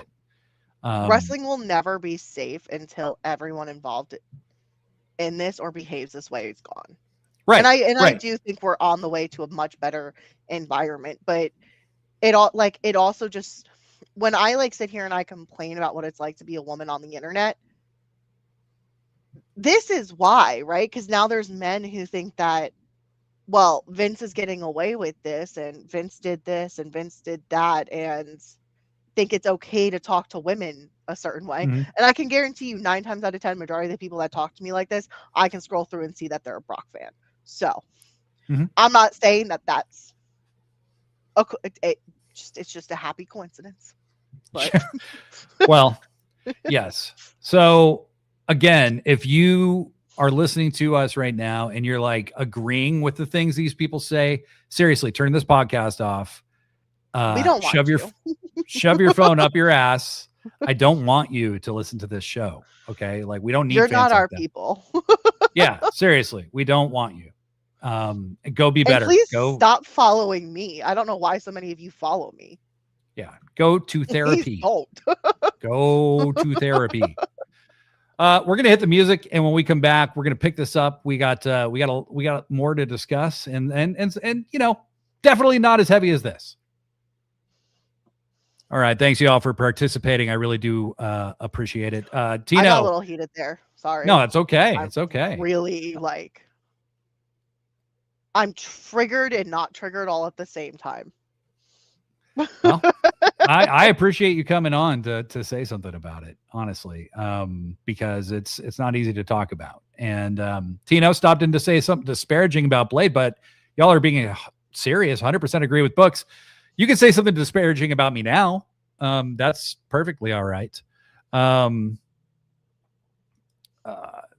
Yeah. Wrestling will never be safe until everyone involved in this or behaves this way is gone. Right. And I do think we're on the way to a much better environment, but it also just, when I sit here and I complain about what it's like to be a woman on the internet, this is why, right? Because now there's men who think that, well, Vince is getting away with this, and Vince did this, and Vince did that, and think it's okay to talk to women a certain way. And I can guarantee you 9 times out of 10, majority of the people that talk to me like this, I can scroll through and see that they're a Brock fan. So I'm not saying that that's it's just a happy coincidence. But well, yes. So again, if you are listening to us right now and you're like agreeing with the things these people say, seriously, turn this podcast off. We don't want shove your phone up your ass. I don't want you to listen to this show. Okay. Like, we don't need, you're not our people. Yeah. Seriously. We don't want you. Go be better. And please stop following me. I don't know why so many of you follow me. Yeah. Go to therapy. Go to therapy. We're going to hit the music. And when we come back, we're going to pick this up. We got more to discuss and, definitely not as heavy as this. All right. Thanks y'all for participating. I really do appreciate it. Tino, I got a little heated there. Sorry. No, it's okay. It's okay. Really, I'm triggered and not triggered all at the same time. Well, I appreciate you coming on to say something about it, honestly, because it's not easy to talk about. And Tino stopped in to say something disparaging about Blade, but y'all are being serious. 100% agree with Books. You can say something disparaging about me now. That's perfectly all right.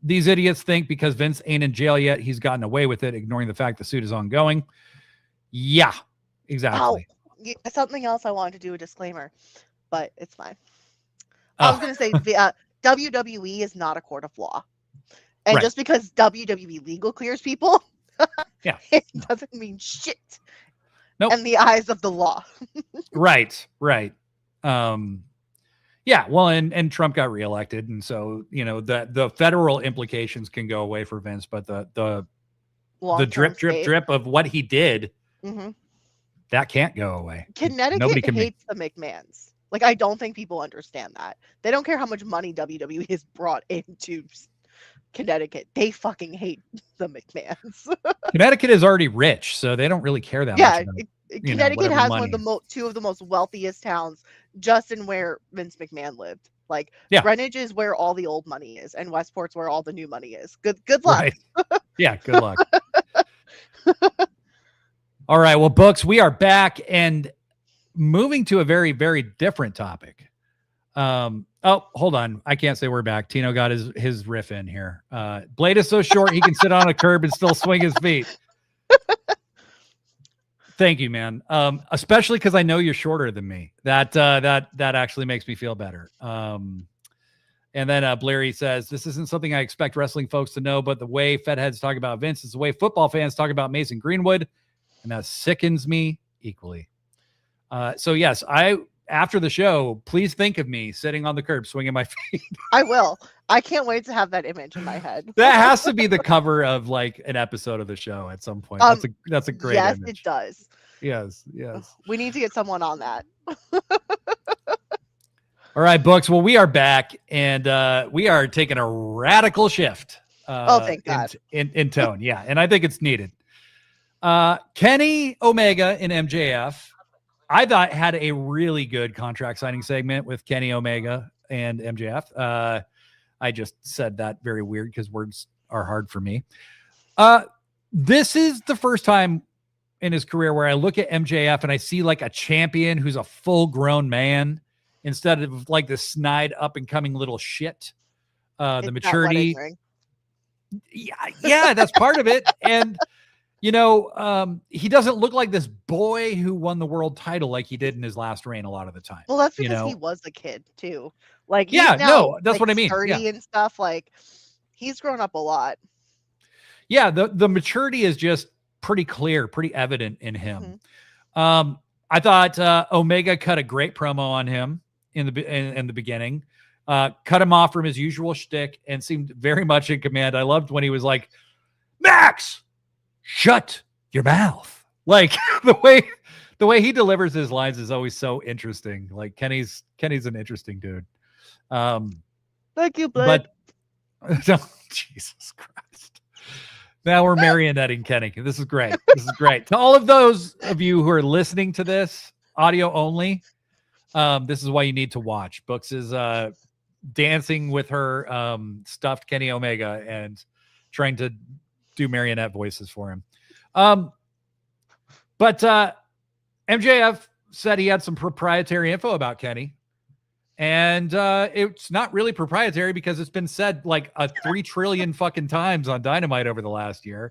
These idiots think because Vince ain't in jail yet, he's gotten away with it, ignoring the fact the suit is ongoing. Yeah, exactly. Oh, something else I wanted to do a disclaimer, but it's fine. I was going to say WWE is not a court of law. And just because WWE legal clears people, it doesn't mean shit. Nope. In the eyes of the law. Right. Yeah, well, and Trump got reelected, and so the federal implications can go away for Vince, but the drip of what he did, that can't go away. Connecticut hates the McMahons. Like, I don't think people understand that. They don't care how much money WWE has brought into Connecticut. They fucking hate the McMahons. Connecticut is already rich, so they don't really care that much about Connecticut has one of the two of the most wealthiest towns just in where Vince McMahon lived. Like, Greenwich is where all the old money is, and Westport's where all the new money is. Good luck. Right. Yeah, good luck. All right, well, Books, we are back and moving to a very, very different topic. Oh, hold on. I can't say we're back. Tino got his riff in here. Blade is so short he can sit on a curb and still swing his feet. Thank you, man. Especially because I know you're shorter than me. That actually makes me feel better. And then Blairy says, this isn't something I expect wrestling folks to know, but the way Fed heads talk about Vince is the way football fans talk about Mason Greenwood, and that sickens me equally. So yes, after the show, please think of me sitting on the curb swinging my feet. I will. I can't wait to have that image in my head. That has to be the cover of like an episode of the show at some point. That's a great image. Yes, it does. Yes. We need to get someone on that. All right, Books. Well, we are back, and we are taking a radical shift. Thank God. In tone, yeah, and I think it's needed. Kenny Omega and MJF, I thought had a really good contract signing segment with Kenny Omega and MJF. I just said that very weird because words are hard for me. This is the first time in his career where I look at MJF and I see like a champion who's a full grown man instead of like this snide up and coming little shit. The maturity. Yeah, that's part of it. And he doesn't look like this boy who won the world title like he did in his last reign a lot of the time. Well, that's because he was a kid too. Like, that's what I mean. 30 and stuff. Like, he's grown up a lot. Yeah, the maturity is just pretty clear, pretty evident in him. Mm-hmm. I thought Omega cut a great promo on him in the beginning. Cut him off from his usual shtick and seemed very much in command. I loved when he was like, Max, shut your mouth. Like the way he delivers his lines is always so interesting. Like Kenny's an interesting dude. Thank you, Blake. But Jesus Christ. Now we're marionetting Kenny. This is great. To all of those of you who are listening to this audio only, this is why you need to watch. Books is dancing with her stuffed Kenny Omega and trying to do marionette voices for him. But MJF said he had some proprietary info about Kenny. And it's not really proprietary because it's been said like 3 trillion fucking times on Dynamite over the last year,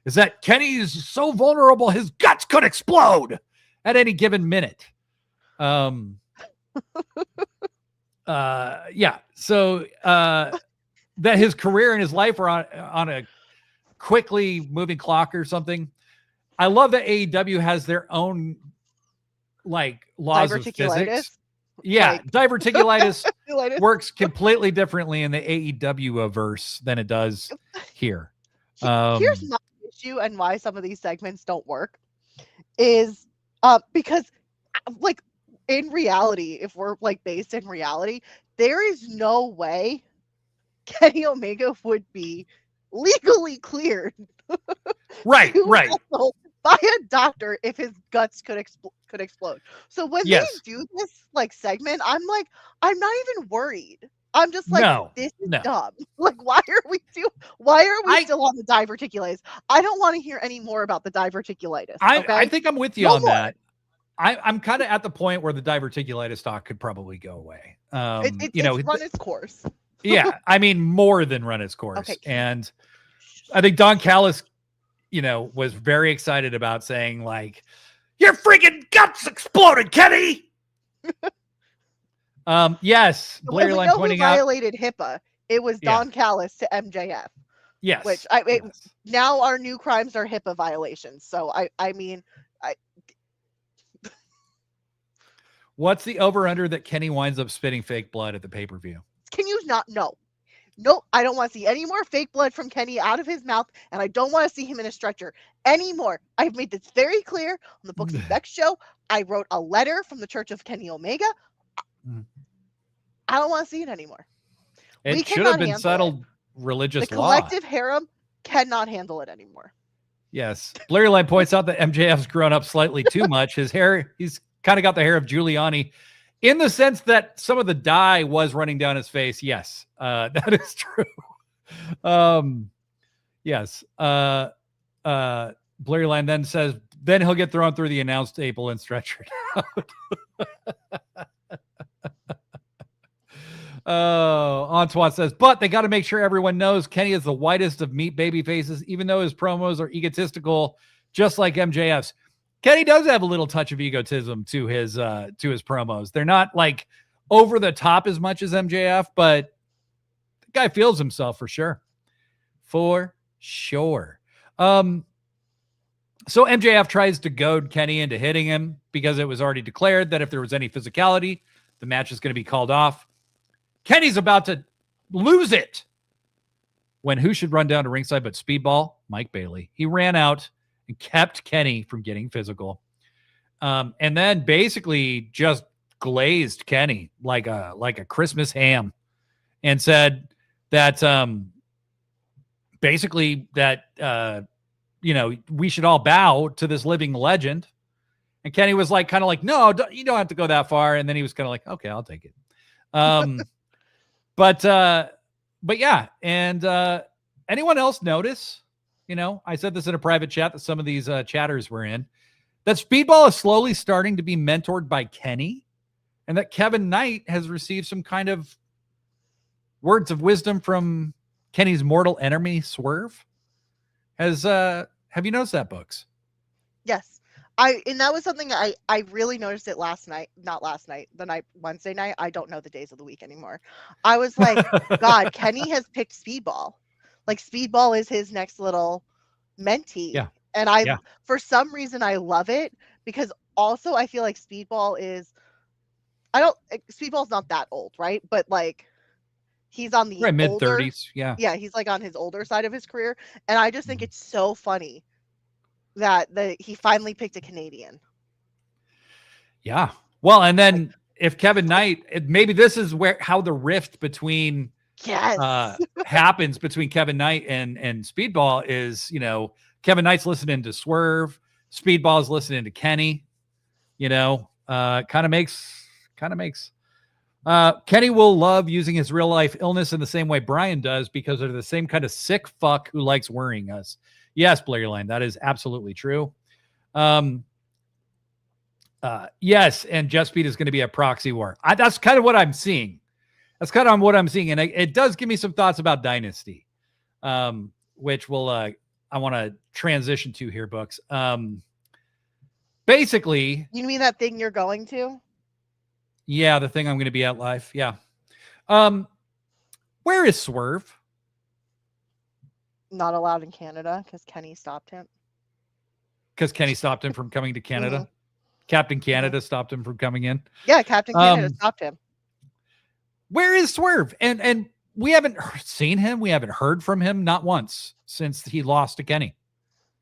is that Kenny's so vulnerable his guts could explode at any given minute. So that his career and his life are on a quickly moving clock or something. I love that AEW has their own like laws of physics. Yeah, diverticulitis works completely differently in the AEW verse than it does here. Here's my issue and why some of these segments don't work is because like in reality, if we're like based in reality, there is no way Kenny Omega would be legally cleared. Right. By a doctor if his guts could explode. So when they do this like segment, I'm like, I'm not even worried. I'm just like, this is dumb. Like, why are we still on the diverticulitis? I don't want to hear any more about the diverticulitis. Okay? I think I'm with you on that. I'm kind of at the point where the diverticulitis talk could probably go away. It's run its course. Yeah, I mean more than run its course. Okay. And I think Don Callis, was very excited about saying like, your freaking guts exploded, Kenny. Yes. Blair Line pointing out violated HIPAA. It was Don Callis to MJF. Yes. Which now our new crimes are HIPAA violations. So I mean, what's the over under that Kenny winds up spitting fake blood at the pay-per-view? Can you not know? Nope, I don't want to see any more fake blood from Kenny out of his mouth, and I don't want to see him in a stretcher anymore. I've made this very clear on the Books and Bex show. I wrote a letter from the Church of Kenny Omega. I don't want to see it anymore. It should have been settled religious law. The law. collective harem cannot handle it anymore. Yes. Blurryline points out that MJF's grown up slightly too much. His hair, he's kind of got the hair of Giuliani in the sense that some of the dye was running down his face. Yes, that is true. Yes. Blurryline then says, then he'll get thrown through the announce table and stretchered out. Antoine says, but they got to make sure everyone knows Kenny is the whitest of meat baby faces, even though his promos are egotistical, just like MJF's. Kenny does have a little touch of egotism to his promos. They're not like over the top as much as MJF, but the guy feels himself for sure. For sure. So MJF tries to goad Kenny into hitting him because it was already declared that if there was any physicality, the match is going to be called off. Kenny's about to lose it when who should run down to ringside but Speedball? Mike Bailey. He ran out and kept Kenny from getting physical. And then basically just glazed Kenny like a Christmas ham and said that basically that we should all bow to this living legend. And Kenny was like, kind of like, no, you don't have to go that far. And then he was kind of like, okay, I'll take it. But yeah. And anyone else notice, I said this in a private chat that some of these chatters were in, that Speedball is slowly starting to be mentored by Kenny, and that Kevin Knight has received some kind of words of wisdom from Kenny's mortal enemy, Swerve. Have you noticed that, Books? Yes. And that was something I really noticed it Wednesday night. I don't know the days of the week anymore. I was like, God, Kenny has picked Speedball. Like Speedball is his next little mentee. Yeah. And for some reason, I love it because also I feel like Speedball's not that old, right? But like he's on the mid-30s. Yeah. Yeah. He's like on his older side of his career. And I just think it's so funny that he finally picked a Canadian. Yeah. Well, and then if Kevin Knight, maybe this is how the rift between happens between Kevin Knight and Speedball is, Kevin Knight's listening to Swerve, Speedball's listening to Kenny, kind of makes Kenny will love using his real life illness in the same way Brian does because they're the same kind of sick fuck who likes worrying us. Yes, Blurryline, that is absolutely true. Yes, and Jet Speed is going to be a proxy war. That's kind of what I'm seeing. And it does give me some thoughts about Dynasty, which I want to transition to here, Books. Basically, you mean that thing you're going to? Yeah, the thing I'm going to be at live. Yeah. Where is Swerve? Not allowed in Canada because Kenny stopped him. Because Kenny stopped him from coming to Canada? Mm-hmm. Captain Canada stopped him from coming in? Yeah, Captain Canada stopped him. Where is Swerve? And we haven't seen him. We haven't heard from him, not once, since he lost to Kenny.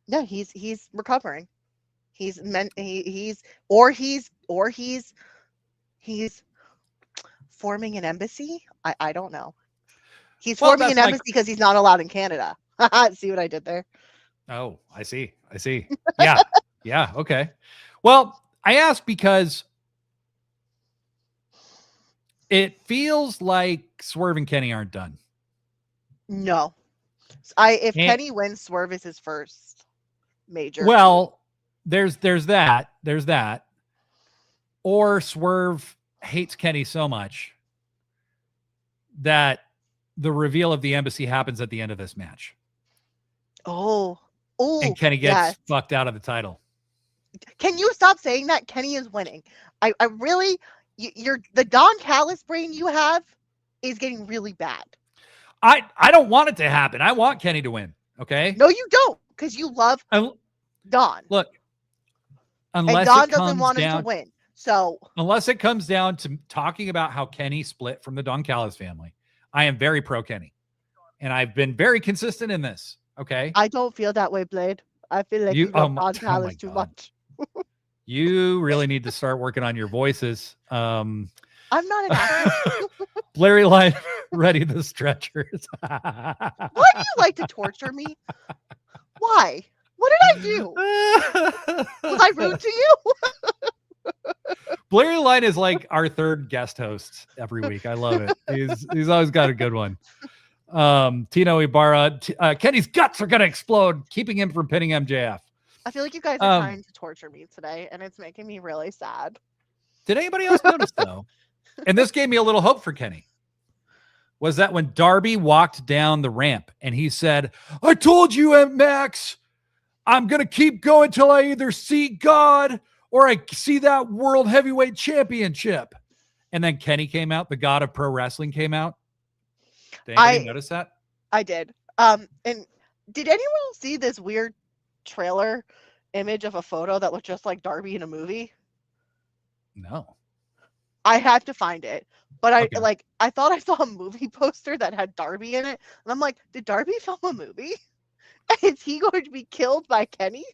Yeah, he's recovering. He's forming an embassy. I don't know. He's forming an embassy because he's not allowed in Canada. See what I did there? Oh, I see. Yeah. Yeah. Okay. Well, I ask because it feels like Swerve and Kenny aren't done. No. If Kenny wins, Swerve is his first major. Well, there's that. Or Swerve hates Kenny so much that the reveal of the embassy happens at the end of this match. Oh, and Kenny gets fucked out of the title. Can you stop saying that? Kenny is winning. I really, the Don Callis brain you have is getting really bad. I don't want it to happen. I want Kenny to win. Okay. No, you don't, because you love Don. Look, unless Don doesn't want him to win. So unless it comes down to talking about how Kenny split from the Don Callis family, I am very pro Kenny, and I've been very consistent in this. Okay. I don't feel that way, Blade. I feel like you love Don Callis too much. You really need to start working on your voices. I'm not an actor. Blurry line, ready the stretchers. Why do you like to torture me? Why? What did I do? Was I rude to you? Blurry line is like our third guest host every week. I love it. He's always got a good one. Tino Ibarra, Kenny's guts are gonna explode, keeping him from pinning MJF. I feel like you guys are trying to torture me today, and it's making me really sad. Did anybody else notice though? And this gave me a little hope for Kenny. Was that when Darby walked down the ramp and he said, "I told you, Max, I'm gonna keep going till I either see God or I see that World Heavyweight Championship." And then Kenny came out, the God of Pro Wrestling came out. Did anybody notice that? I did. And did anyone see this weird trailer image of a photo that looked just like Darby in a movie? No. I have to find it. But I thought I saw a movie poster that had Darby in it. And I'm like, did Darby film a movie? Is he going to be killed by Kenny?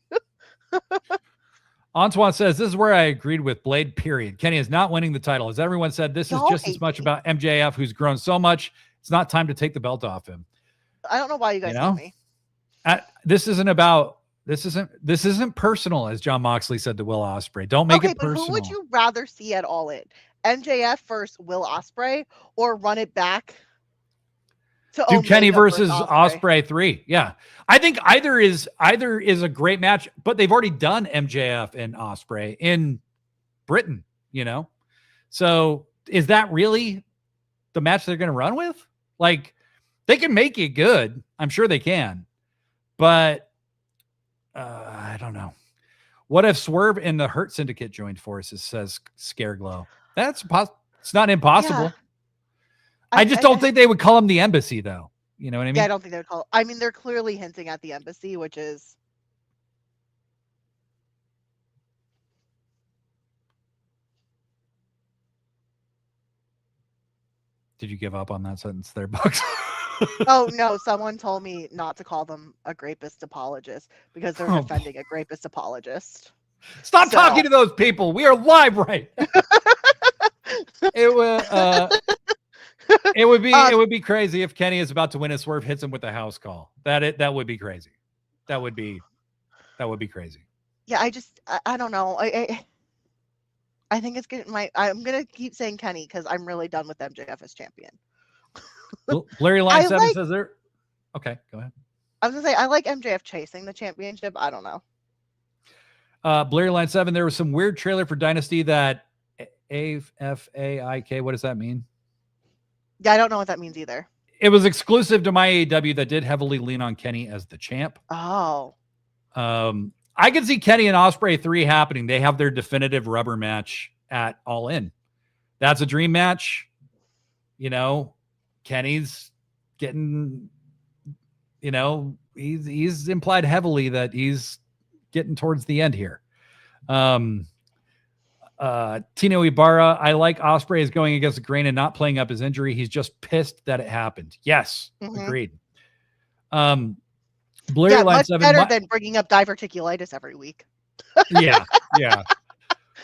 Antoine says, this is where I agreed with Blade, period. Kenny is not winning the title. As everyone said, this is just as much about MJF, who's grown so much. It's not time to take the belt off him. I don't know why you guys hate me. This isn't personal, as John Moxley said to Will Ospreay. Don't make it personal. Who would you rather see at All In? MJF versus Will Ospreay, or run it back to do Kenny versus Ospreay 3? Yeah, I think either is a great match, but they've already done MJF and Ospreay in Britain, So is that really the match they're going to run with? Like, they can make it good. I'm sure they can, but I don't know. What if Swerve and the Hurt Syndicate joined forces, says Scareglow. It's not impossible. Yeah. I just don't think they would call them the Embassy, though. You know what I mean? Yeah, I don't think they would call it. I mean, they're clearly hinting at the Embassy, which is... Did you give up on that sentence there, Bucks? Oh, no. Someone told me not to call them a grapist apologist because they're defending a grapist apologist. Stop talking to those people. We are live, right? It would be crazy if Kenny is about to win and Swerve hits him with a house call. That would be crazy. That would be crazy. Yeah, I don't know. I think it's getting I'm gonna keep saying Kenny because I'm really done with MJF as champion. Larry Line 7 says there. Okay, go ahead. I was gonna say I like MJF chasing the championship. I don't know. Blurry Line 7, there was some weird trailer for Dynasty that AFAIK. What does that mean? Yeah, I don't know what that means either. It was exclusive to my AEW that did heavily lean on Kenny as the champ. Oh. I can see Kenny and Ospreay 3 happening. They have their definitive rubber match at All In. That's a dream match. Kenny's getting, he's implied heavily that he's getting towards the end here. Tino Ibarra, I like Ospreay is going against the grain and not playing up his injury. He's just pissed that it happened. Yes, agreed. Much better than bringing up diverticulitis every week. yeah.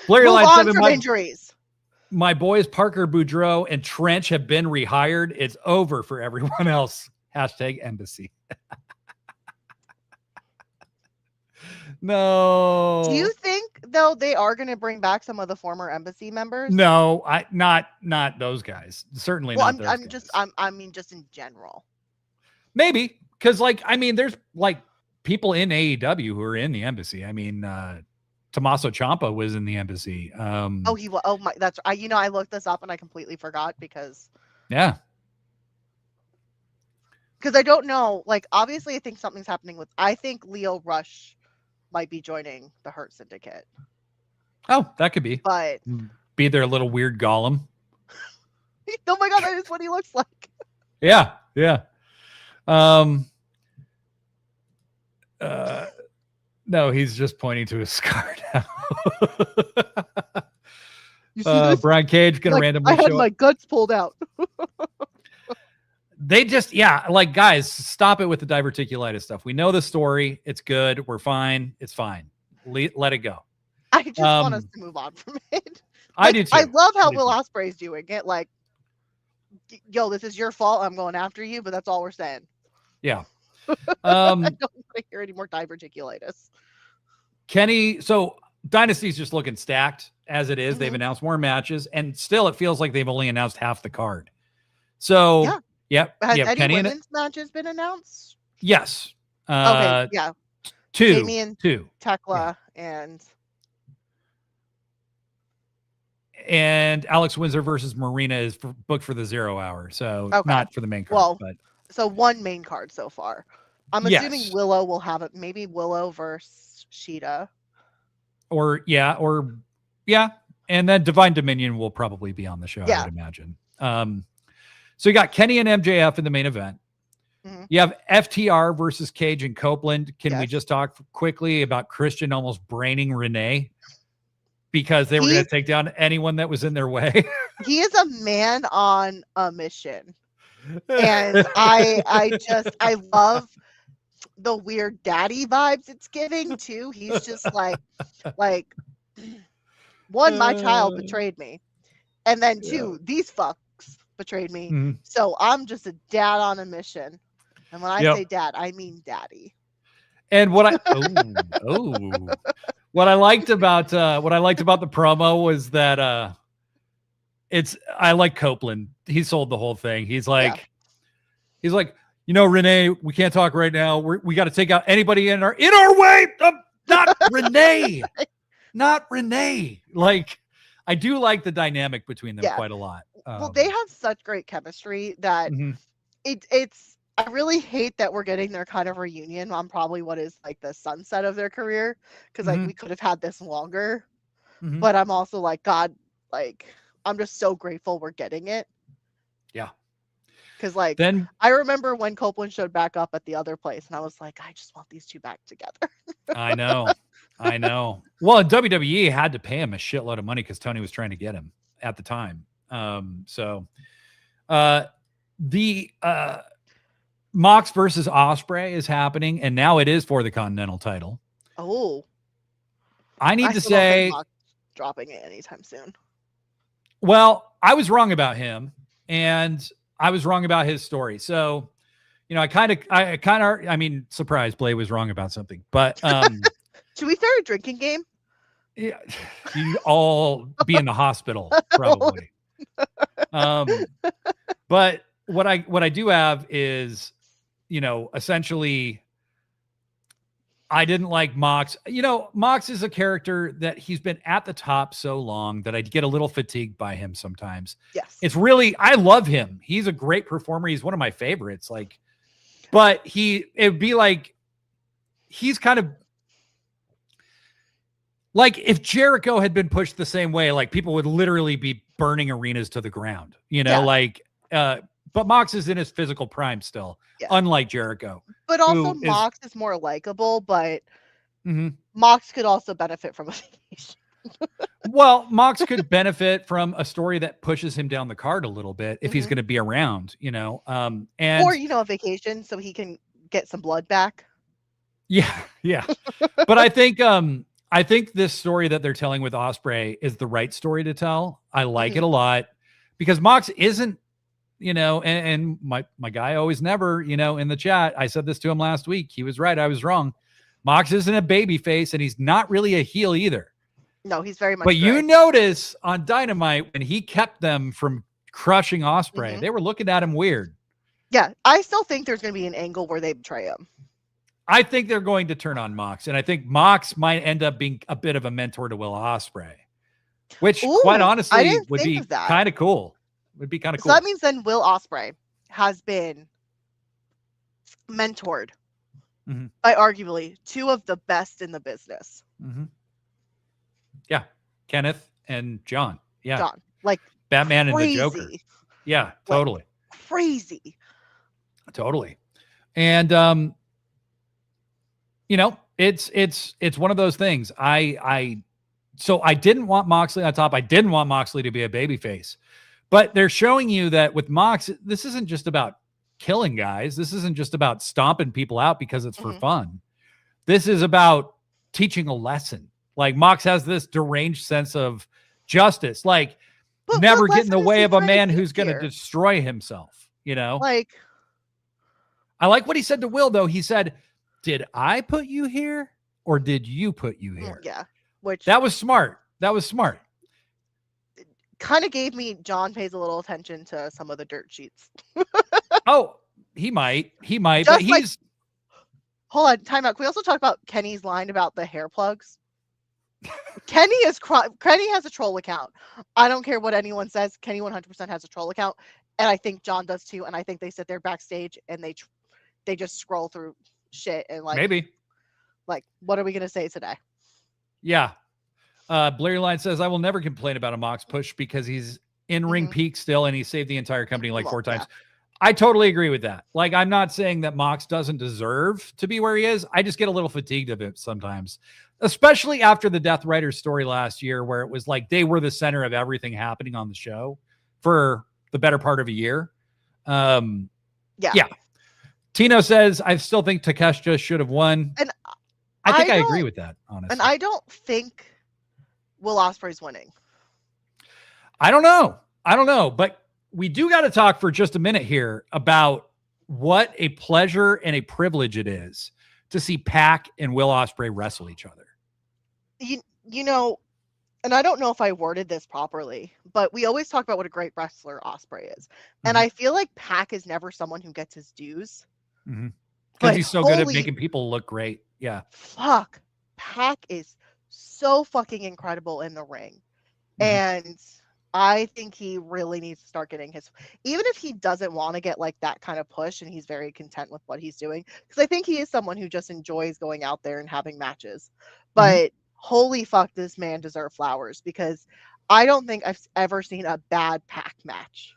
Blurry Line 7, injuries. My boys Parker Boudreaux and Trench have been rehired. It's over for everyone else. #Embassy. No. Do you think though they are going to bring back some of the former Embassy members? No, not those guys. Certainly not. I mean, just in general. Maybe because, there's people in AEW who are in the Embassy. I mean, Tommaso Ciampa was in the Embassy. He was. Oh my, that's I looked this up and I completely forgot because. Yeah. Because I don't know. Obviously, I think something's happening with. I think Leo Rush might be joining the Hurt Syndicate. Oh, that could be. But be their little weird golem. Oh my god, that is what he looks like. Yeah. No, he's just pointing to his scar now. Brian Cage gonna randomly show I had my guts pulled out. They just, guys, stop it with the diverticulitis stuff. We know the story. It's good. We're fine. It's fine. Let it go. I just want us to move on from it. I do too. I love how Will Ospreay's doing it. Like, yo, this is your fault. I'm going after you, but that's all we're saying. Yeah. I don't want to hear any more diverticulitis. Kenny, so Dynasty's just looking stacked as it is. They've announced more matches, and still it feels like they've only announced half the card. So, has any women's matches been announced? Yes. Okay, yeah. Two. Tekla, and Alex Windsor versus Marina is booked for the 0 hour, so not for the main card. Well, so one main card so far. I'm assuming Willow will have it. Maybe Willow versus Sheeta. And then Divine Dominion will probably be on the show, I would imagine. So you got Kenny and MJF in the main event. You have FTR versus Cage and Copeland. Can we just talk quickly about Christian almost braining Renee because they were going to take down anyone that was in their way? He is a man on a mission. And I love the weird daddy vibes it's giving too. He's just like one, my child betrayed me, and then two, these fucks betrayed me. So I'm just a dad on a mission, and when I say dad, I mean daddy. And what I what I liked about the promo was that I like Copeland. He sold the whole thing. He's like, Renee, we can't talk right now. We got to take out anybody in our way. Not Renee, not Renee. Like, I do like the dynamic between them quite a lot. Well, they have such great chemistry that it's. I really hate that we're getting their kind of reunion on probably what is like the sunset of their career, because like we could have had this longer. But I'm also like, God, like I'm just so grateful we're getting it. Yeah. Because like then I remember when Copeland showed back up at the other place, and I was like, I just want these two back together. I know. Well, WWE had to pay him a shitload of money because Tony was trying to get him at the time. The Mox versus Ospreay is happening, and now it is for the Continental title. Oh, I need to say, Mox dropping it anytime soon. Well, I was wrong about him, and I was wrong about his story. So, I mean, surprise, Blay was wrong about something. But should we start a drinking game? Yeah, you all be in the hospital probably. But what I do have is, essentially, I didn't like Mox. Mox is a character that he's been at the top so long that I get a little fatigued by him sometimes. Yes. It's really, I love him. He's a great performer. He's one of my favorites. But it'd be like, he's kind of like if Jericho had been pushed the same way, like people would literally be burning arenas to the ground, but Mox is in his physical prime still, unlike Jericho. But also Mox is more likable, but Mox could also benefit from a vacation. Well, Mox could benefit from a story that pushes him down the card a little bit if he's going to be around, or, a vacation so he can get some blood back. Yeah. But I think this story that they're telling with Ospreay is the right story to tell. I like it a lot because Mox isn't, and my guy always never, in the chat, I said this to him last week. He was right. I was wrong. Mox isn't a baby face and he's not really a heel either. No, he's very much. But you notice on Dynamite when he kept them from crushing Ospreay, they were looking at him weird. Yeah, I still think there's going to be an angle where they betray him. I think they're going to turn on Mox, and I think Mox might end up being a bit of a mentor to Will Ospreay, which quite honestly would be kind of cool. Would be kind of cool. So that means then Will Ospreay has been mentored by arguably two of the best in the business. Yeah, Kenneth and John. Yeah, John, like Batman crazy. And the Joker. Yeah, totally. Like, crazy. Totally. And it's one of those things. So I didn't want Moxley on top. I didn't want Moxley to be a babyface, but they're showing you that with Mox, this isn't just about killing guys. This isn't just about stomping people out because it's for fun. This is about teaching a lesson. Like Mox has this deranged sense of justice. Like, never get in the way of a man who's going to destroy himself, you know? Like, I like what he said to Will, though. He said, did I put you here or did you put you here? Yeah. That was smart. That was smart. Kind of gave me John pays a little attention to some of the dirt sheets. Oh, he might, but he's... Like, hold on, time out. Can we also talk about Kenny's line about the hair plugs? Kenny has a troll account. I don't care what anyone says. Kenny 100% has a troll account, and I think John does too. And I think they sit there backstage and they just scroll through shit and like, maybe, like, what are we gonna say today? Yeah. Blair Line says, I will never complain about a Mox push because he's in ring peak still and he saved the entire company like 4 times. I totally agree with that. Like, I'm not saying that Mox doesn't deserve to be where he is. I just get a little fatigued of it sometimes, especially after the Death Riders story last year, where it was like they were the center of everything happening on the show for the better part of a year. Yeah. Tino says, I still think Takeshita should have won. And I think I agree with that, honestly. And I don't think Will Ospreay's winning. I don't know, but we do got to talk for just a minute here about what a pleasure and a privilege it is to see Pac and Will Ospreay wrestle each other. You know, and I don't know if I worded this properly, but we always talk about what a great wrestler Ospreay is. And I feel like Pac is never someone who gets his dues. Because he's so good at making people look great. Yeah. Fuck. Pac is so fucking incredible in the ring. And I think he really needs to start getting even if he doesn't want to get like that kind of push and he's very content with what he's doing, because I think he is someone who just enjoys going out there and having matches. But holy fuck, this man deserves flowers, because I don't think I've ever seen a bad Pac match.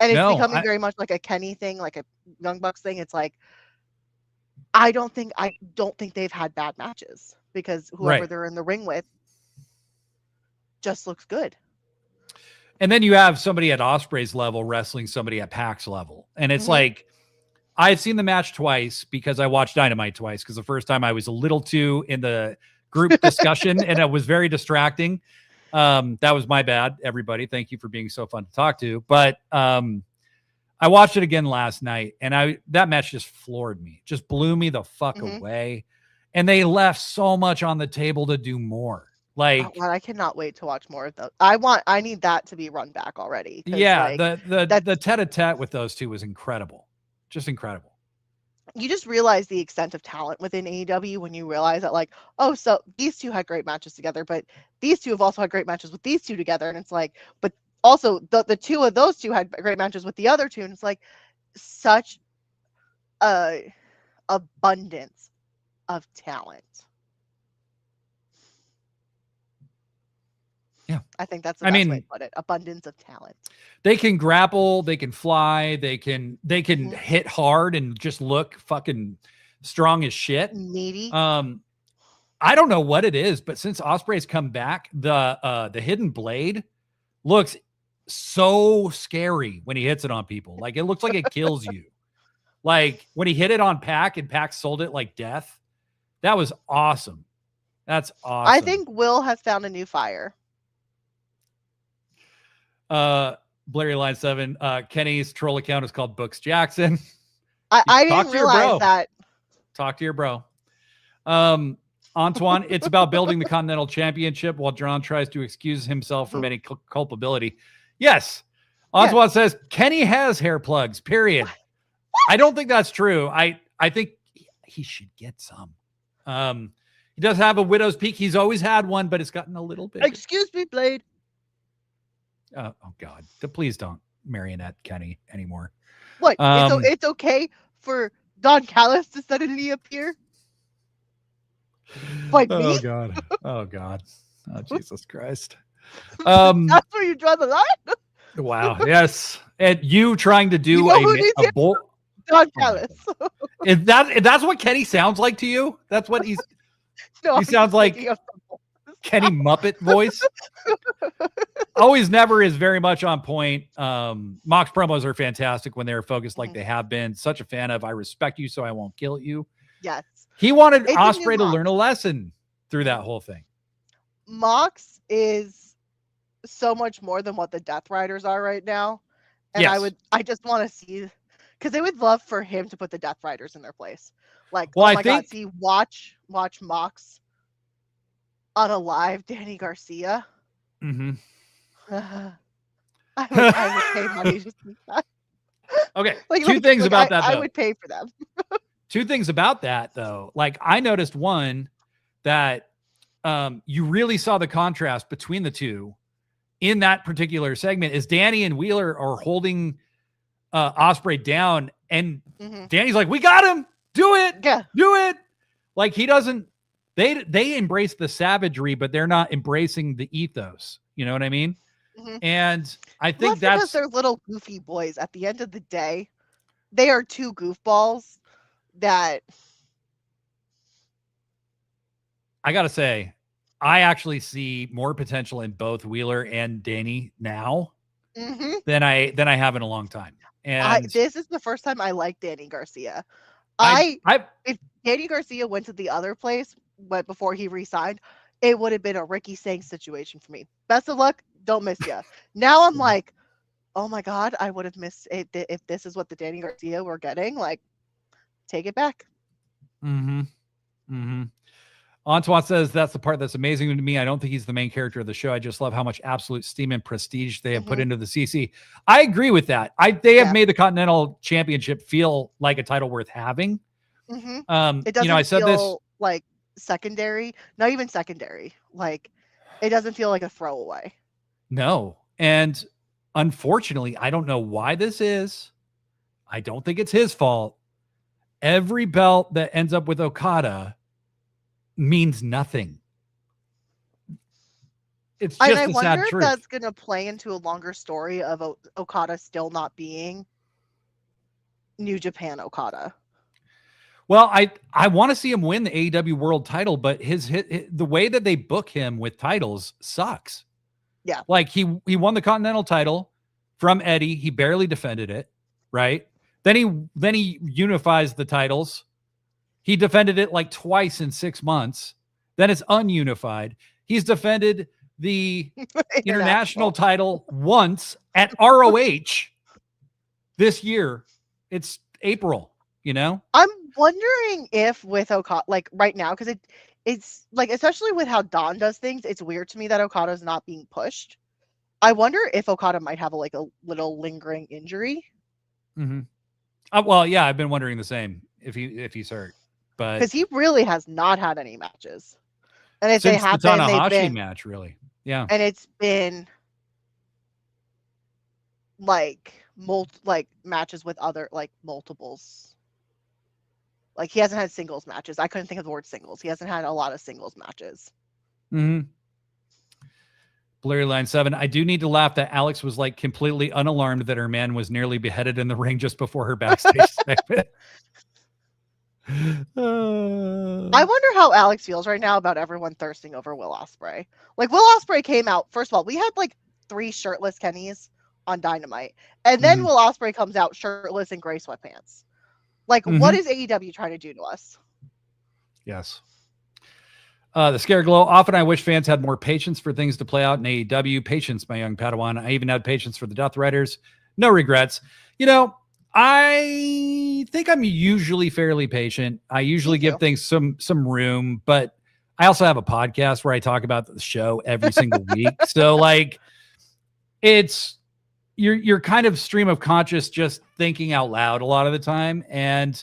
And it's becoming very much like a Kenny thing, like a Young Bucks thing. It's like, I don't think they've had bad matches, because whoever they're in the ring with just looks good. And then you have somebody at Ospreay's level wrestling somebody at Pac's level. And it's like, I've seen the match twice because I watched Dynamite twice, because the first time I was a little too in the group discussion and it was very distracting. That was my bad, everybody. Thank you for being so fun to talk to. But I watched it again last night, and that match just floored me, just blew me the fuck away. And they left so much on the table to do more. Like, God, I cannot wait to watch more of those. I need that to be run back already. Yeah, like, the tete-a-tete with those two was incredible. Just incredible. You just realize the extent of talent within AEW when you realize that, like, oh, so these two had great matches together, but these two have also had great matches with these two together. And it's like, but also the two of those two had great matches with the other two. And it's like such a abundance of talent. Yeah, I think that's the best way to put it. Abundance of talent. They can grapple, they can fly, they can hit hard and just look fucking strong as shit. Meaty. I don't know what it is, but since Ospreay's come back, the hidden blade looks so scary when he hits it on people. Like, it looks like it kills you. Like when he hit it on Pac and Pac sold it like death. That was awesome. That's awesome. I think Will has found a new fire. Blairy Line 7, Kenny's troll account is called Books Jackson. I didn't realize that. Talk to your bro. Antoine, it's about building the Continental Championship while John tries to excuse himself from any culpability. Yes. Antoine says Kenny has hair plugs, period. What? I don't think that's true. I think he should get some. He does have a widow's peak. He's always had one, but it's gotten a little bit. Excuse me, Blade. Oh God! Please don't marionette Kenny anymore. What? It's okay for Don Callis to suddenly appear? Like me? Oh God! Oh God! Oh Jesus Christ! That's where you draw the line. Wow! Yes, and you trying to do a bull. Don Callis. If that's what Kenny sounds like to you, that's what he's. No, he sounds like Kenny Muppet voice. Always Never is very much on point. Mox promos are fantastic when they're focused like they have been. Such a fan of I respect you so I won't kill you. Yes. He wanted Ospreay to learn a lesson through that whole thing. Mox is so much more than what the Death Riders are right now. And I just want to see, because I would love for him to put the Death Riders in their place. Like, well, oh my God, see, watch Mox on a live Danny Garcia. Mm-hmm. I would pay money to see that. Okay, two things about that, though. I would pay for them. Two things about that, though. Like, I noticed one, that you really saw the contrast between the two in that particular segment is Danny and Wheeler are holding Ospreay down, and Danny's like, we got him. Do it. Yeah. Do it. Like, he doesn't, they embrace the savagery, but they're not embracing the ethos. You know what I mean? And I think that's because they're little goofy boys. At the end of the day, they are two goofballs that I gotta say, I actually see more potential in both Wheeler and Danny now than I have in a long time. And this is the first time I like Danny Garcia. If Danny Garcia went to the other place, but before he re-signed, it would have been a Ricky Sang situation for me. Best of luck. Don't miss ya. Now I'm like, oh my God, I would have missed it if this is what the Danny Garcia we're getting. Like, take it back. Antoine says that's the part that's amazing to me. I don't think he's the main character of the show. I just love how much absolute steam and prestige they have put into the CC. I agree with that. They have made the Continental Championship feel like a title worth having. It doesn't I said feel like secondary, not even secondary. Like, it doesn't feel like a throwaway. No. And unfortunately, I don't know why this is. I don't think it's his fault. Every belt that ends up with Okada means nothing. It's just a sad truth. I wonder if that's going to play into a longer story of Okada still not being New Japan Okada. Well, I want to see him win the AEW World Title, but the way that they book him with titles sucks. Yeah, like he won the Continental title from Eddie. He barely defended it, right? Then he unifies the titles. He defended it like twice in 6 months. Then it's ununified. He's defended the international title once at ROH this year. It's April, you know? I'm wondering if with Okada, like right now, because it's like, especially with how Don does things, it's weird to me that Okada's not being pushed. I wonder if Okada might have a little lingering injury. Well, yeah, I've been wondering the same if he's hurt. But because he really has not had any matches, and if since they have the Tanahashi match, really, yeah, and it's been like matches with other multiples. Like, he hasn't had singles matches. I couldn't think of the word singles. He hasn't had a lot of singles matches. Blurry Line 7. I do need to laugh that Alex was like completely unalarmed that her man was nearly beheaded in the ring just before her backstage segment. I wonder how Alex feels right now about everyone thirsting over Will Ospreay. Like, Will Ospreay came out. First of all, we had 3 shirtless Kennys on Dynamite, and then Will Ospreay comes out shirtless in gray sweatpants. Like, what is AEW trying to do to us? Yes. The Scare Glow. Often I wish fans had more patience for things to play out in AEW. Patience, my young Padawan. I even had patience for the Death Riders. No regrets. You know, I think I'm usually fairly patient. I usually give things some room, but I also have a podcast where I talk about the show every single week. So you're kind of stream of conscious, just thinking out loud a lot of the time. And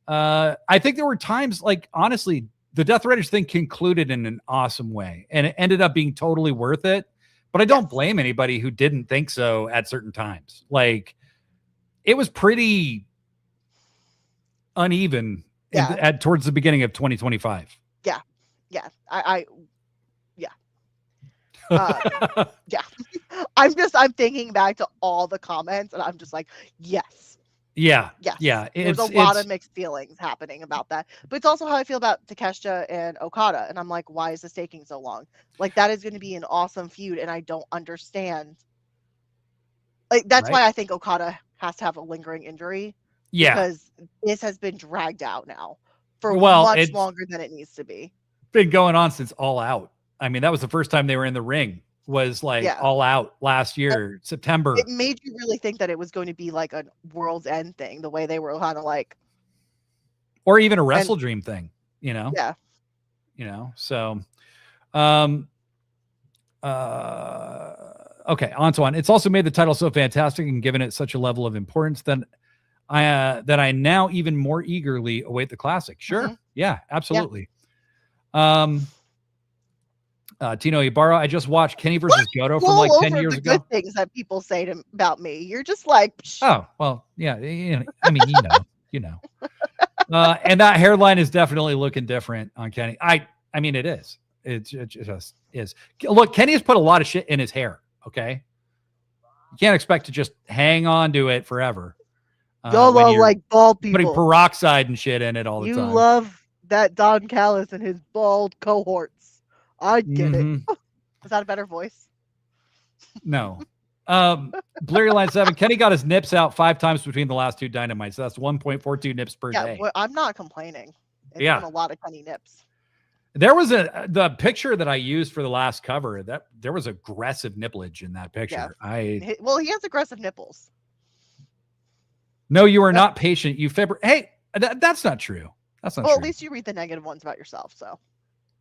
I think there were times, honestly, the Death Riders thing concluded in an awesome way, and it ended up being totally worth it. But I don't blame anybody who didn't think so at certain times. It was pretty uneven towards the beginning of 2025. Yeah. I'm thinking back to all the comments, and I'm just like, yes. Yeah. There's a lot of mixed feelings happening about that. But it's also how I feel about Takeshita and Okada. And I'm like, why is this taking so long? That is going to be an awesome feud, and I don't understand. That's why I think Okada has to have a lingering injury. Yeah. Because this has been dragged out now for much longer than it needs to be. Been going on since All Out. I mean, that was the first time they were in the ring was like all out last year, September. It made you really think that it was going to be like a World's End thing, the way they were kind of like, or even a Wrestle Dream thing, Yeah. So, okay, on to on. It's also made the title so fantastic and given it such a level of importance that I now even more eagerly await the classic. Sure. Mm-hmm. Yeah, absolutely. Yeah. Tino Ibarra, I just watched Kenny versus Goto from like 10 years ago. Good things that people say about me. You're just like, psh. Oh, well, yeah. I mean, and that hairline is definitely looking different on Kenny. I mean, it is. It just is. Look, Kenny has put a lot of shit in his hair. Okay. You can't expect to just hang on to it forever. Y'all love like bald people. Putting peroxide and shit in it all the time. You love that Don Callis and his bald cohorts. I get it. Is that a better voice? No. Blurry Line 7. Kenny got his nips out 5 times between the last 2 Dynamites. So that's 1.42 nips per day. Well, I'm not complaining. It's been a lot of Kenny nips. There was the picture that I used for the last cover, that there was aggressive nipplage in that picture. Yeah. Well, he has aggressive nipples. No, you are not patient. You Hey, that's not true. That's not true. Well, at least you read the negative ones about yourself, so.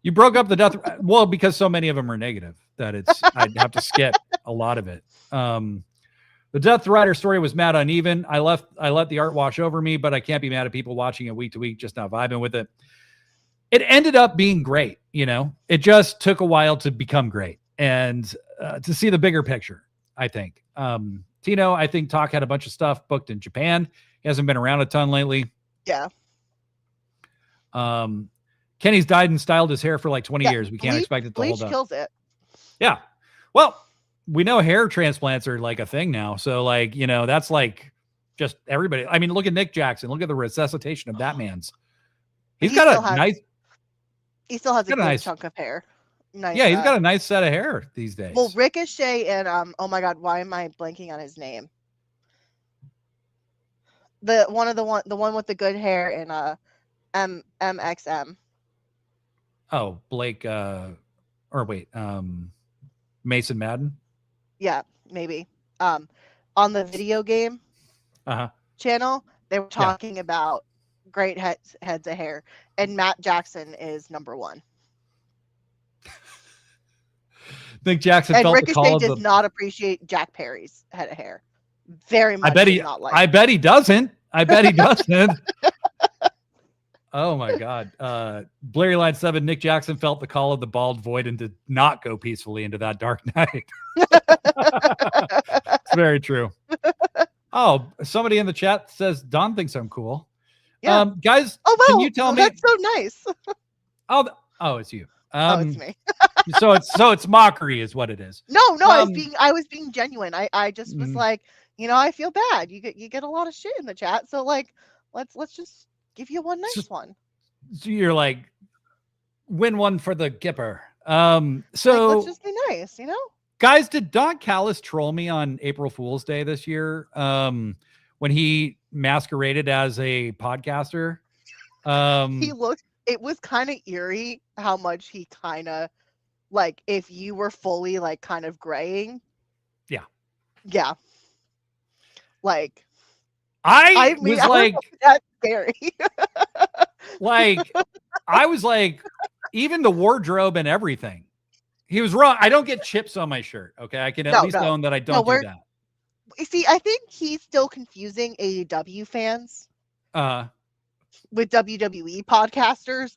You broke up the death. Well, because so many of them are negative that I'd have to skip a lot of it. The Death Rider story was mad uneven. I let the art wash over me, but I can't be mad at people watching it week to week, just not vibing with it. It ended up being great. It just took a while to become great and to see the bigger picture, I think. Tino, I think Talk had a bunch of stuff booked in Japan. He hasn't been around a ton lately. Yeah. Kenny's dyed and styled his hair for like 20 years. We can't expect it to hold up. Kills it. Yeah. Well, we know hair transplants are like a thing now. So like, that's like just everybody. I mean, look at Nick Jackson. Look at the resuscitation of that man's. He still has a good chunk of hair. Nice. Yeah, he's got a nice set of hair these days. Well, Ricochet and oh my God, why am I blanking on his name? The one with the good hair and MXM. Oh, Blake, Mason Madden? Yeah, maybe. On the video game channel, they were talking about great heads of hair, and Matt Jackson is number 1. Nick Jackson and felt Ricochet the call does not appreciate Jack Perry's head of hair. Very much. I bet he doesn't. Oh my God. Blurry Line 7, Nick Jackson felt the call of the bald void and did not go peacefully into that dark night. It's very true. Oh, somebody in the chat says Don thinks I'm cool. Yeah. Guys, can you tell me? That's so nice. Oh, it's you. It's me. so it's mockery is what it is. No, I was being genuine. I just was like, I feel bad. You get a lot of shit in the chat. So like, let's just give you one nice one. So you're like, win one for the Gipper. So let's just be nice, Guys, did Don Callis troll me on April Fool's Day this year? When he masqueraded as a podcaster. It was kind of eerie how much he kind of like, if you were fully like kind of graying. Yeah. Yeah. Like, I was like, that's scary. Like, I was like, even the wardrobe and everything. He was wrong. I don't get chips on my shirt. Okay. I can at least own that I don't do that. You see, I think he's still confusing AEW fans with WWE podcasters.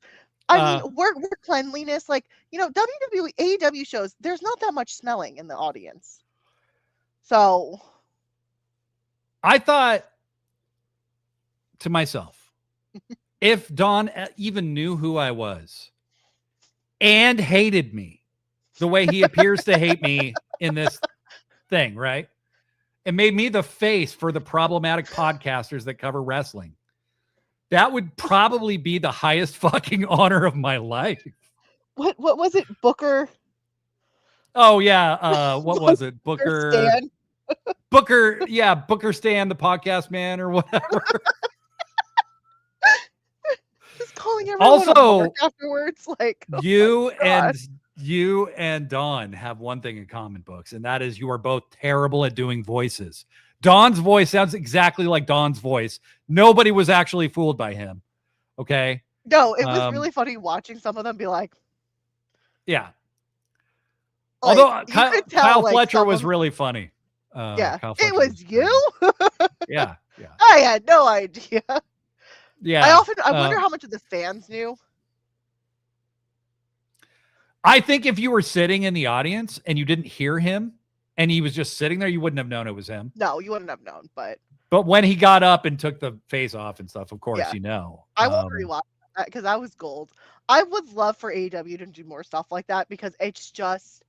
I mean, we're cleanliness. Like, WWE, AEW shows, there's not that much smelling in the audience. So I thought to myself, if Don even knew who I was and hated me the way he appears to hate me in this thing, right? It made me the face for the problematic podcasters that cover wrestling. That would probably be the highest fucking honor of my life. What was it, Booker? Oh yeah, what was it, Booker? Stan? Booker Stan, the podcast man, or whatever. Just calling everyone also afterwards, like you and You and Dawn have one thing in common, books, and that is you are both terrible at doing voices. Dawn's voice sounds exactly like Dawn's voice. Nobody was actually fooled by him. Okay. No, it was really funny watching some of them be like, yeah. Like, although Kyle Fletcher was really funny. Yeah, it was you. Yeah. I had no idea. Yeah. I wonder how much of the fans knew. I think if you were sitting in the audience and you didn't hear him and he was just sitting there, you wouldn't have known it was him. No, you wouldn't have known. But when he got up and took the face off and stuff, of course, you know. I will rewatch that because I was gold. I would love for AEW to do more stuff like that because it's just,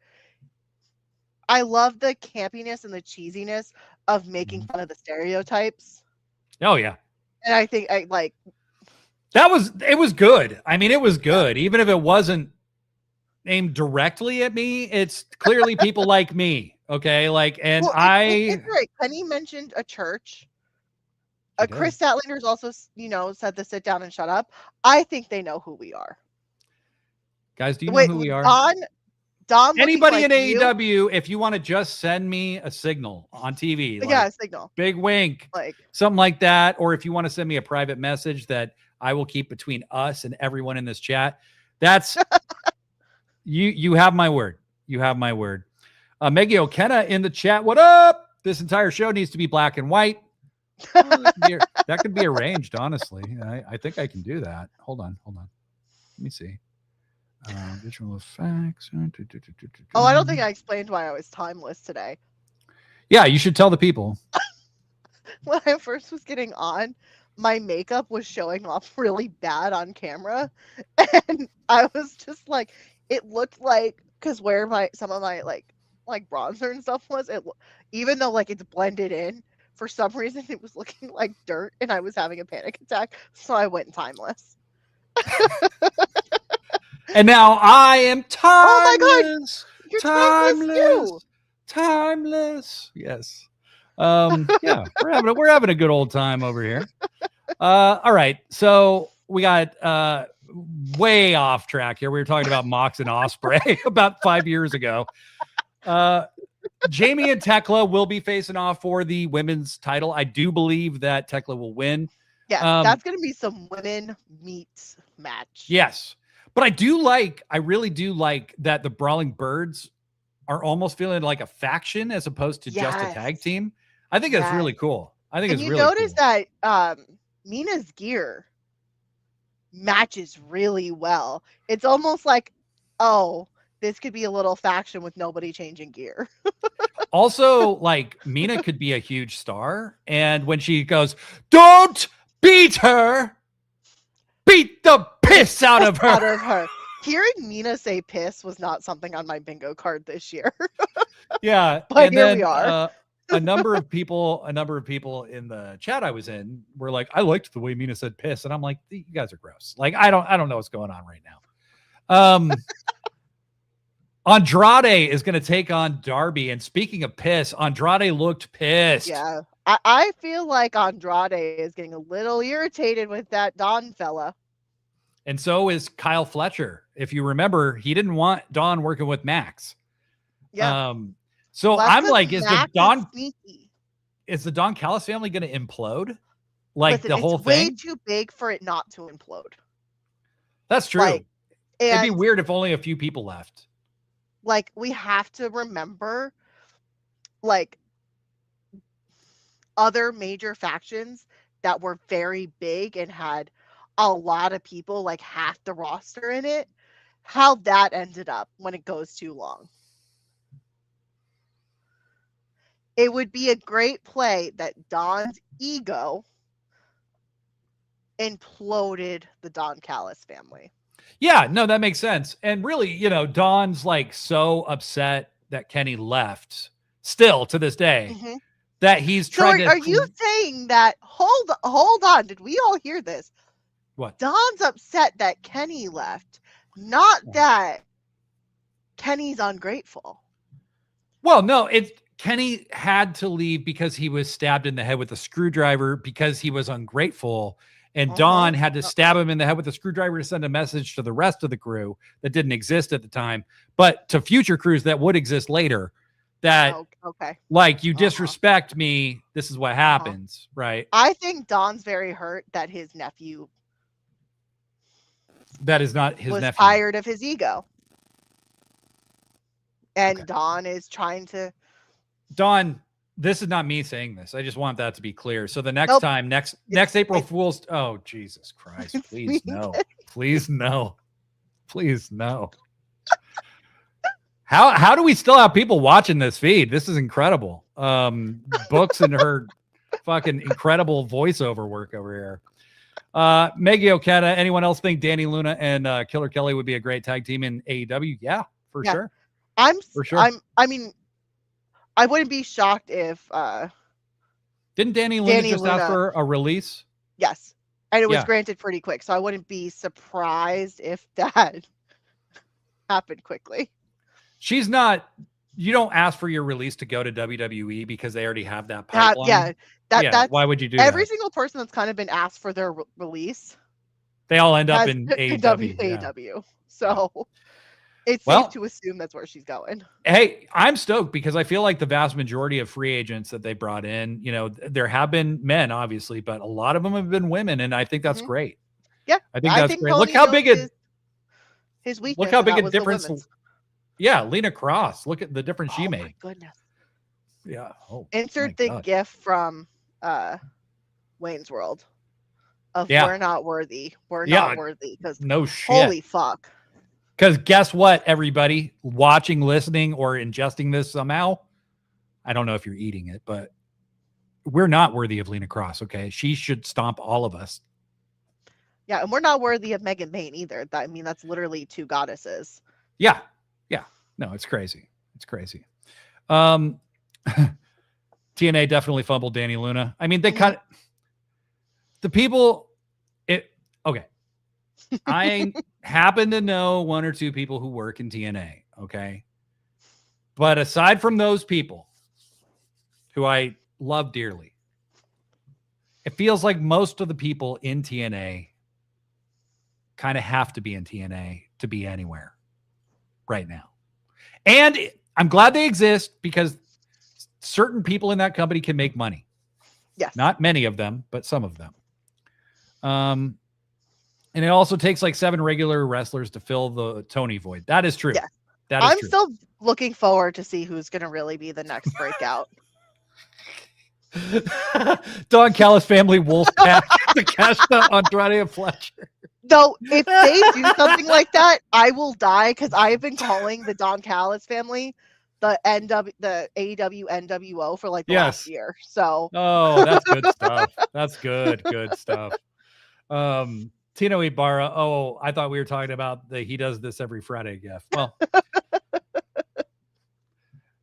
I love the campiness and the cheesiness of making fun of the stereotypes. Oh yeah. And I think it was good. I mean, it was good. Even if it wasn't aimed directly at me, it's clearly people like me. Okay. Like, and it's right. Penny mentioned a church. Chris Statlinder's also, said to sit down and shut up. I think they know who we are. Guys, do you know who we are? Don, anybody in AEW, if you want to just send me a signal on TV, a signal, big wink, like something like that, or if you want to send me a private message that I will keep between us and everyone in this chat, that's you have my word. You have my word. Maggie O'Kenna in the chat. What up? This entire show needs to be black and white. That could be arranged, honestly. I think I can do that. Hold on. Let me see. Visual effects. Oh, I don't think I explained why I was timeless today. Yeah, you should tell the people. When I first was getting on, my makeup was showing off really bad on camera. And I was just like, it looked like, because where some of my like bronzer and stuff was, even though like it's blended in, for some reason it was looking like dirt and I was having a panic attack. So I went timeless. And now I am timeless. Oh my God. You're timeless. Yes. Yeah, we're having a good old time over here. All right. So we got way off track here. We were talking about Mox and Ospreay about 5 years ago. Jamie and Tekla will be facing off for the women's title. I do believe that Tekla will win. Yeah, that's going to be some women meet match. Yes. But I really do like that the Brawling Birds are almost feeling like a faction as opposed to just a tag team. I think that's really cool. I think it's really cool. And you notice that Mina's gear matches really well. It's almost like, oh, this could be a little faction with nobody changing gear. Also, like, Mina could be a huge star. And when she goes, don't beat her, beat the piss out of her. Hearing Mina say piss was not something on my bingo card this year. Yeah. But and here then, we are. A number of people in the chat I was in were like, I liked the way Mina said piss. And I'm like, you guys are gross. Like, I don't know what's going on right now. Andrade is going to take on Darby. And speaking of piss, Andrade looked pissed. Yeah. I feel like Andrade is getting a little irritated with that Don fella. And so is Kyle Fletcher. If you remember, he didn't want Don working with Max. Yeah. So I'm like, is the Don Callis family going to implode? Like, listen, the whole thing? It's way too big for it not to implode. That's true. It'd be weird if only a few people left. Like, we have to remember, like, other major factions that were very big and had a lot of people, like half the roster in it, how that ended up when it goes too long. It would be a great play that Don's ego imploded the Don Callis family. Yeah, no, that makes sense. And really, Don's like so upset that Kenny left still to this day that he's trying to. Are you saying that? Hold on. Did we all hear this? What? Don's upset that Kenny left, not that Kenny's ungrateful. Well, no, Kenny had to leave because he was stabbed in the head with a screwdriver because he was ungrateful. And Dawn had to stab him in the head with a screwdriver to send a message to the rest of the crew that didn't exist at the time, but to future crews that would exist later, that like, you disrespect me, this is what happens, right? I think Dawn's very hurt that his nephew that is not his was nephew. Tired of his ego. And Dawn is trying to... Dawn, this is not me saying this. I just want that to be clear. So the next time, next April Fool's... Oh, Jesus Christ. Please no. Please no. Please no. How do we still have people watching this feed? This is incredible. Books and her fucking incredible voiceover work over here. Maggie Okada, anyone else think Danny Luna and Killer Kelly would be a great tag team in AEW? Yeah, for sure. I mean, I wouldn't be shocked if didn't Danny Luna just ask for a release? Yes. And it was granted pretty quick, so I wouldn't be surprised if that happened quickly. She's not... You don't ask for your release to go to WWE because they already have that pipeline. That's why would you do every that? single person that's kind of been asked for their release, they all end up in AEW. So it's safe to assume that's where she's going. Hey, I'm stoked because I feel like the vast majority of free agents that they brought in, you know, there have been men, obviously, but a lot of them have been women, and I think that's great. Yeah, I think that's great. Look how big his weakness. Look how big a difference. Yeah, Lena Cross. Look at the difference she made. Oh my goodness. Yeah. Oh, insert the GIF from Wayne's World of we're not worthy. We're not worthy because no shit. Holy fuck. Because guess what, everybody watching, listening, or ingesting this somehow, I don't know if you're eating it, but we're not worthy of Lena Cross. Okay, she should stomp all of us. Yeah, and we're not worthy of Megan Bain either. I mean, that's literally two goddesses. Yeah. No, it's crazy. It's crazy. TNA definitely fumbled Danny Luna. I mean, they kind of the people. Okay. I happen to know one or two people who work in TNA. Okay, but aside from those people, who I love dearly, it feels like most of the people in TNA kind of have to be in TNA to be anywhere right now. And I'm glad they exist because certain people in that company can make money. Yes. Not many of them, but some of them. And it also takes like 7 regular wrestlers to fill the Tony void. That is true. Yeah. That is I'm true. still looking forward to see who's going to really be the next breakout. Don Callis family Wolfpack, Takeshita, Andrade, and Fletcher. Though, if they do something like that, I will die because I have been calling the Don Callis family the AEW NWO for like the last year. So, that's good stuff. That's good stuff. Tino Ibarra. Oh, I thought we were talking about the he does this every Friday gif. Well,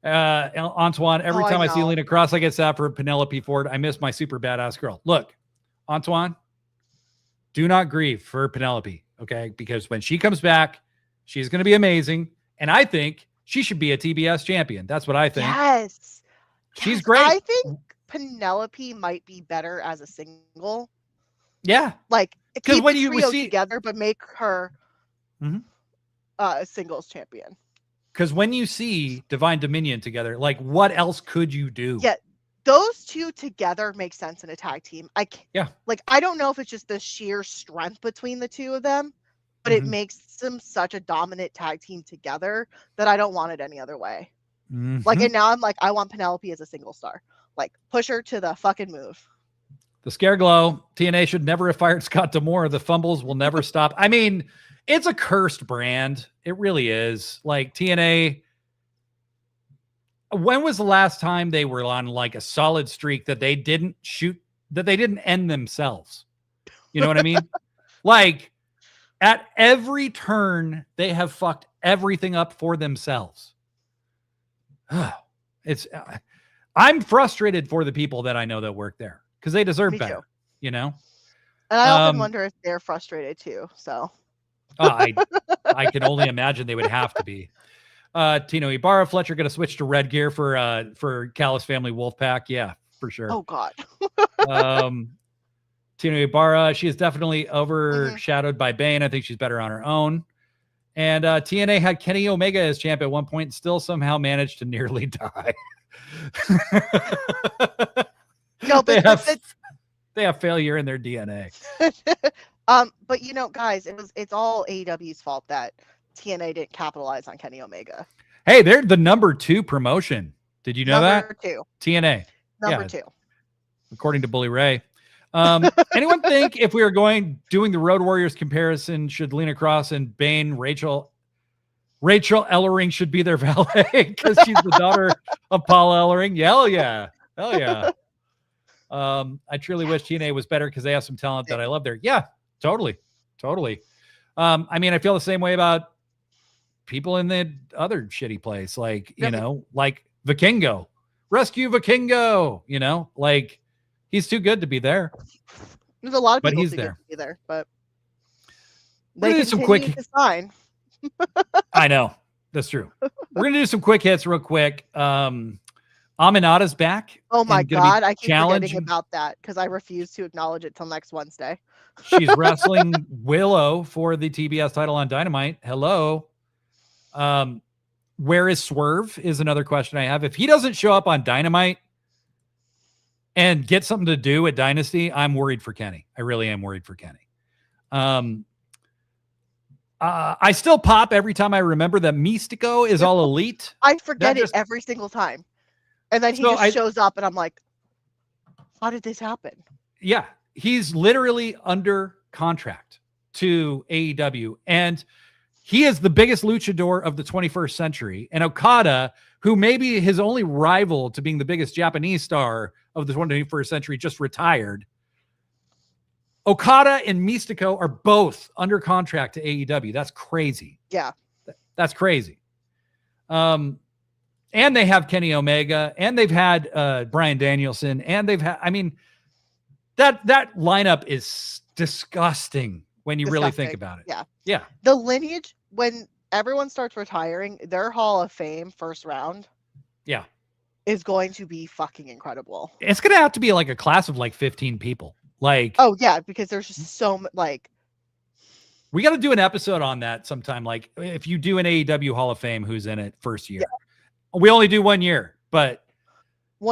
Antoine, every time I see Lena Cross, I get sad for Penelope Ford. I miss my super badass girl. Look, Antoine, do not grieve for Penelope, okay? Because when she comes back, she's going to be amazing. And I think she should be a TBS champion. That's what I think. Yes. She's great. I think Penelope might be better as a single. Yeah. Like, because when you see together, but make her a singles champion. Because when you see Divine Dominion together, like, what else could you do? Yeah. Those two together make sense in a tag team. I don't know if it's just the sheer strength between the two of them, but it makes them such a dominant tag team together that I don't want it any other way. Like, and now I'm like, I want Penelope as a single star. Like, push her to the fucking move. The Scare Glow, TNA should never have fired Scott D'Amore. The fumbles will never stop. I mean, it's a cursed brand. It really is. Like, TNA... When was the last time they were on like a solid streak that they didn't end themselves? You know what I mean? Like, at every turn, they have fucked everything up for themselves. I'm frustrated for the people that I know that work there because they deserve better, too. You know? And I often wonder if they're frustrated too. So I can only imagine they would have to be. Tino Ibarra, Fletcher going to switch to red gear for Callis family Wolfpack. Yeah, for sure. Oh God. Tina Ibarra, she is definitely overshadowed by Bane. I think she's better on her own. And TNA had Kenny Omega as champ at one point and still somehow managed to nearly die. No, but they have failure in their DNA. But you know, guys, it's all AEW's fault that TNA didn't capitalize on Kenny Omega. Hey, they're the number 2 promotion. Did you know number that? 2. TNA. Number 2. According to Bully Ray. Anyone think if we were doing the Road Warriors comparison, should Lena Cross and Bane, Rachel Ellering should be their valet because she's the daughter of Paul Ellering? Hell yeah. I truly wish TNA was better because they have some talent that I love there. Yeah, totally. I mean, I feel the same way about people in the other shitty place, like, you know, like Vikingo. Rescue Vikingo, you know, like he's too good to be there. There's a lot of people he's too there. Good to be there, but they do some quick to sign. I know. That's true. We're gonna do some quick hits real quick. Aminata's back. Oh my God, I keep forgetting about that because I refuse to acknowledge it till next Wednesday. She's wrestling Willow for the TBS title on Dynamite. Hello. Where is Swerve is another question I have. If he doesn't show up on Dynamite and get something to do at Dynasty, I'm worried for Kenny. I really am worried for Kenny. I still pop every time I remember that Mystico is all elite. I forget it every single time. And then he just shows up and I'm like, how did this happen? Yeah. He's literally under contract to AEW. And he is the biggest luchador of the 21st century. And Okada, who may be his only rival to being the biggest Japanese star of the 21st century, just retired. Okada and Mystico are both under contract to AEW. That's crazy. Yeah. That's crazy. And they have Kenny Omega, and they've had Bryan Danielson, and they've had, I mean, that lineup is disgusting when you really think about it. Yeah. Yeah. The lineage, when everyone starts retiring, their Hall of Fame first round. Yeah. Is going to be fucking incredible. It's going to have to be like a class of like 15 people. Like, oh yeah, because there's just so much, like, we got to do an episode on that sometime. Like if you do an AEW Hall of Fame, who's in it first year? Yeah. We only do 1 year, but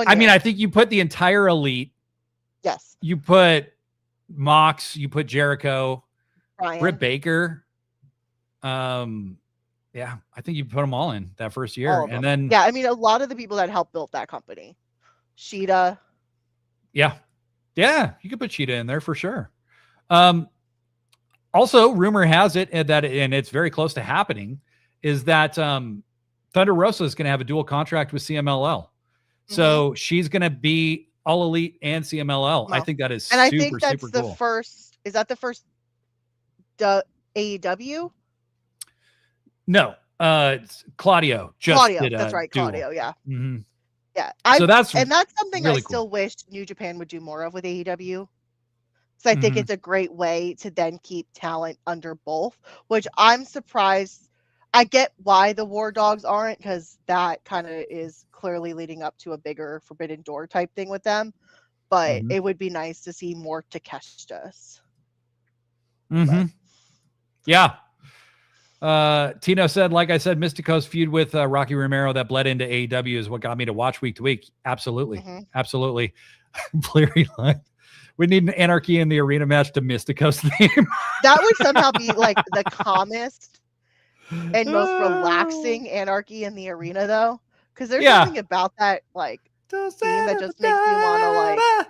I mean, I think you put the entire elite. Yes. You put Mox, you put Jericho, Brian. Britt Baker. Yeah, I think you put them all in that first year. And then, yeah, I mean, a lot of the people that helped build that company, Sheeta. Yeah. Yeah. You could put Sheeta in there for sure. Also, rumor has it that, and it's very close to happening, is that Thunder Rosa is going to have a dual contract with CMLL. So she's going to be All Elite and CMLL. I think that is and super, I think that's super the cool. First, is that the first AEW? No, it's Claudio. That's right. duel. Claudio. Yeah. Mm-hmm. Yeah. So that's something really I still wish New Japan would do more of with AEW. So I Mm-hmm. think it's a great way to then keep talent under both, which I'm surprised. I get why the War Dogs aren't, because that kind of is clearly leading up to a bigger Forbidden Door type thing with them. But Mm-hmm. it would be nice to see more Takeshita's. Mm-hmm. Yeah. Tino said, like I said, Mystico's feud with Rocky Romero that bled into AEW is what got me to watch week to week. Absolutely. Mm-hmm. Absolutely. Bleary line. We need an Anarchy in the Arena match to Mystico's theme. That would somehow be like the calmest and most relaxing Anarchy in the Arena, though. Because there's something about that, like, theme that just makes me want to, like,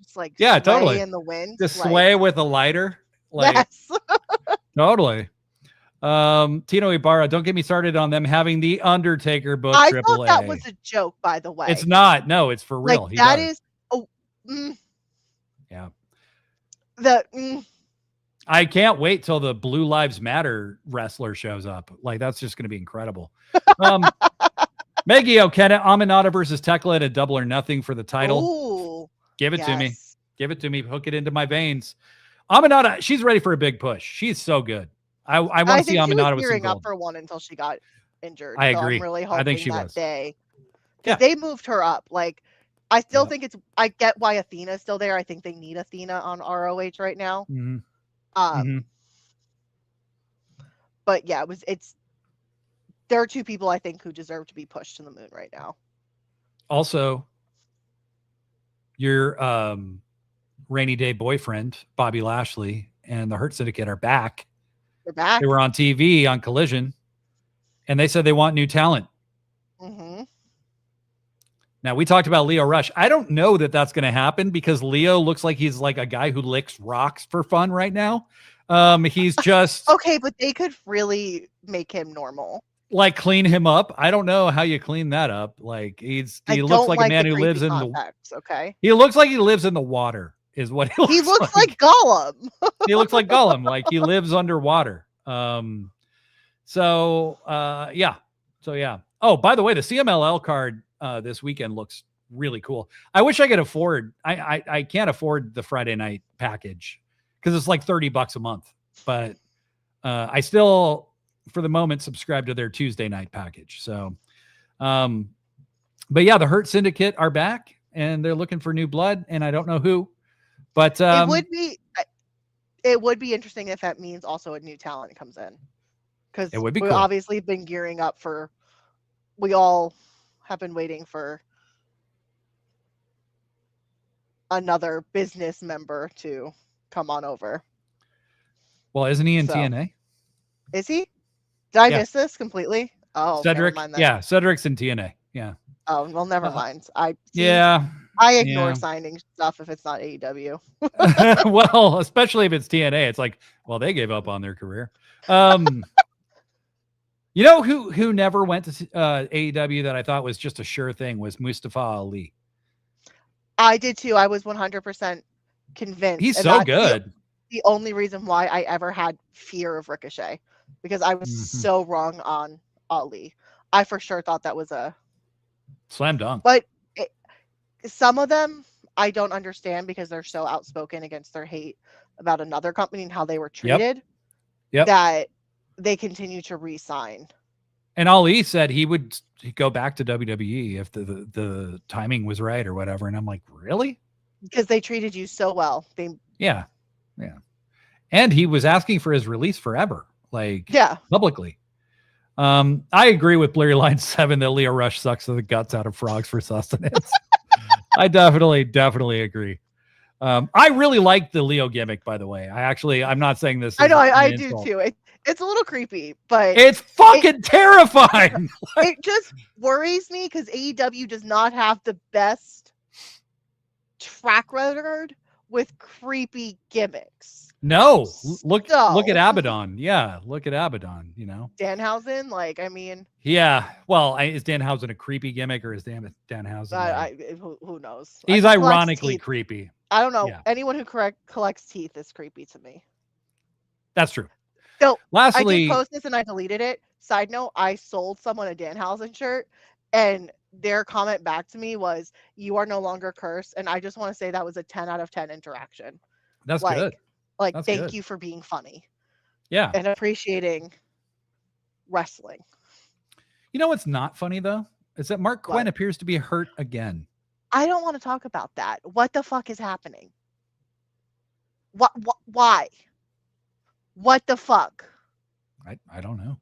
just like sway totally in the wind. Just sway with a lighter. Like, yes. Totally. Tino Ibarra, don't get me started on them having the Undertaker book. I AAA. thought that was a joke, by the way. It's not. No, it's for real. Like, that is. Yeah. I can't wait till the Blue Lives Matter wrestler shows up. Like, that's just going to be incredible. Maggie O'Kenna, Aminata versus Tekla at a Double or Nothing for the title. Ooh, Give it to me. Give it to me. Hook it into my veins. Aminata, she's ready for a big push. She's so good. I want to see Aminata with some gearing gold. up for one until she got injured. I agree. I'm really hoping I think she that was. day. Because they moved her up. Like, I still think I get why Athena's still there. I think they need Athena on ROH right now. But yeah, there are two people I think who deserve to be pushed to the moon right now. Also, your rainy day boyfriend, Bobby Lashley, and the Hurt Syndicate are back. They're back. They were on TV on Collision, and they said they want new talent. Now, we talked about Lio Rush. I don't know that that's going to happen because Lio looks like he's like a guy who licks rocks for fun right now. He's just... Okay, but they could really make him normal. Like clean him up. I don't know how you clean that up. Like he looks like a man who lives in the... Okay. He looks like he lives in the water is what he looks like. He looks like Gollum. He looks like Gollum. Like he lives underwater. So yeah. Oh, by the way, the CMLL card this weekend looks really cool. I wish I could afford, I can't afford the Friday night package because it's like $30 a month, but I still, for the moment, subscribe to their Tuesday night package. So, but yeah, the Hurt Syndicate are back and they're looking for new blood and I don't know who, but it would be interesting if that means also a new talent comes in because we've cool. Obviously been gearing up for, we all have been waiting for another business member to come on over. Well, isn't he in TNA? Is he? Did I miss this completely? Oh, Cedric. Yeah, Cedric's in TNA. Yeah. Oh, well, never mind. I ignore signing stuff if it's not AEW. Well, especially if it's TNA, it's like, well, they gave up on their career. You know who never went to AEW that I thought was just a sure thing was Mustafa Ali. I did too. I was 100% convinced. He's so good. The only reason why I ever had fear of Ricochet because I was so wrong on Ali. I for sure thought that was a slam dunk. But some of them I don't understand because they're so outspoken against their hate about another company and how they were treated. Yep. That they continue to re-sign. And Ali said he would go back to WWE if the timing was right or whatever. And I'm like, really? Because they treated you so well. Yeah. And he was asking for his release forever, publicly. I agree with Blurry Line 7 that Lio Rush sucks the guts out of frogs for sustenance. I definitely agree. I really like the Leo gimmick, by the way. I'm not saying this. I know, I do too. It's a little creepy, but it's fucking terrifying. It just worries me because AEW does not have the best track record with creepy gimmicks. No, look at Abaddon. Yeah, look at Abaddon. You know, Danhausen. Yeah. Well, is Danhausen a creepy gimmick or is Danhausen? Who knows? He's ironically creepy. I don't know. Yeah. Anyone who collects teeth is creepy to me. That's true. So lastly, I did post this and I deleted it. Side note, I sold someone a Danhausen shirt and their comment back to me was, "You are no longer cursed." And I just want to say that was a 10 out of 10 interaction. That's good. Thank you for being funny. Yeah. And appreciating wrestling. You know what's not funny though? Is that Mark Quinn appears to be hurt again. I don't want to talk about that. What the fuck is happening? Why? What the fuck? I don't know.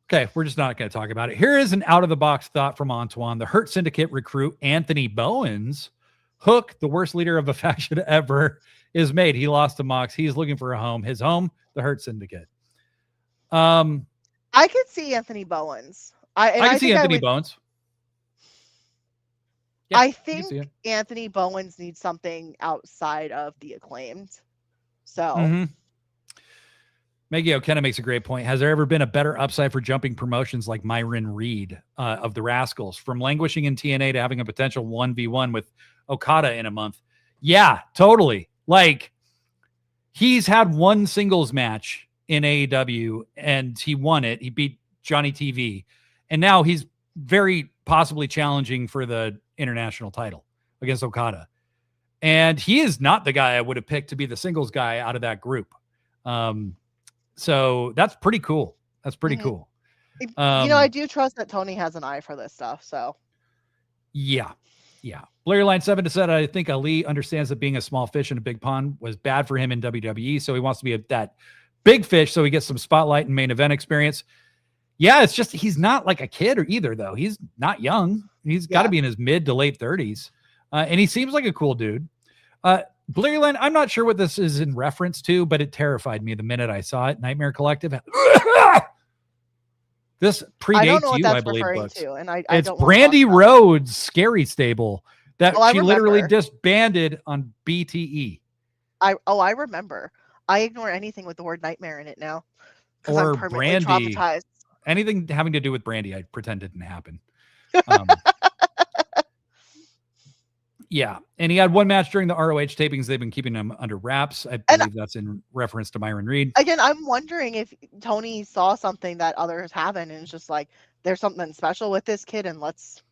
Okay, we're just not going to talk about it. Here is an out-of-the-box thought from Antoine. The Hurt Syndicate recruit Anthony Bowens, Hook, the worst leader of a faction ever, is made. He lost to Mox. He's looking for a home. His home, the Hurt Syndicate. I could see Anthony Bowens. I can see Anthony Bowens. Yeah, I think Anthony Bowens needs something outside of the Acclaimed. So Maggie O'Kenna makes a great point. Has there ever been a better upside for jumping promotions like Myron Reed of the Rascals, from languishing in TNA to having a potential 1v1 with Okada in a month? Yeah, totally. Like, he's had one singles match in AEW and he won it. He beat Johnny TV. And now he's very possibly challenging for the international title against Okada. And he is not the guy I would have picked to be the singles guy out of that group. So that's pretty cool. That's pretty cool. I do trust that Tony has an eye for this stuff. So, yeah. Blair Line 7 said, I think Ali understands that being a small fish in a big pond was bad for him in WWE. So he wants to be that big fish so he gets some spotlight and main event experience. Yeah, it's just he's not like a kid either, though. He's not young. He's got to be in his mid to late 30s. And he seems like a cool dude. Blair Line, I'm not sure what this is in reference to, but it terrified me the minute I saw it. Nightmare Collective. This predates you, I believe. It's Brandy Rhodes' Scary Stable that she literally disbanded on BTE. I remember. I ignore anything with the word nightmare in it now. Or I'm permanently traumatized. Anything having to do with Brandy, I pretend didn't happen. Yeah, and he had one match during the ROH tapings. They've been keeping him under wraps. I believe that's in reference to Myron Reed. Again, I'm wondering if Tony saw something that others haven't, and it's just like, there's something special with this kid, and let's...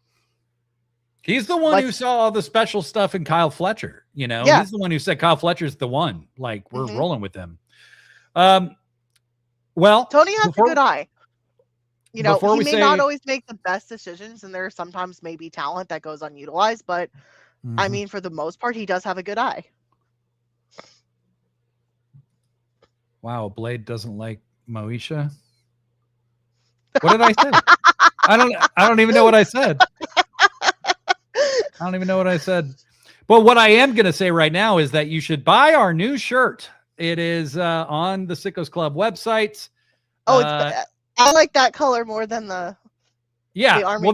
He's the one who saw all the special stuff in Kyle Fletcher. He's the one who said Kyle Fletcher's the one. Like, we're rolling with him. Well, Tony has a good eye. He may not always make the best decisions, and there's sometimes maybe talent that goes unutilized, but I mean, for the most part, he does have a good eye. Wow, Blade doesn't like Moesha. What did I say? I don't even know what I said. I don't even know what I said. But what I am going to say right now is that you should buy our new shirt. It is on the Sickos Club website. I like that color more than the Army green.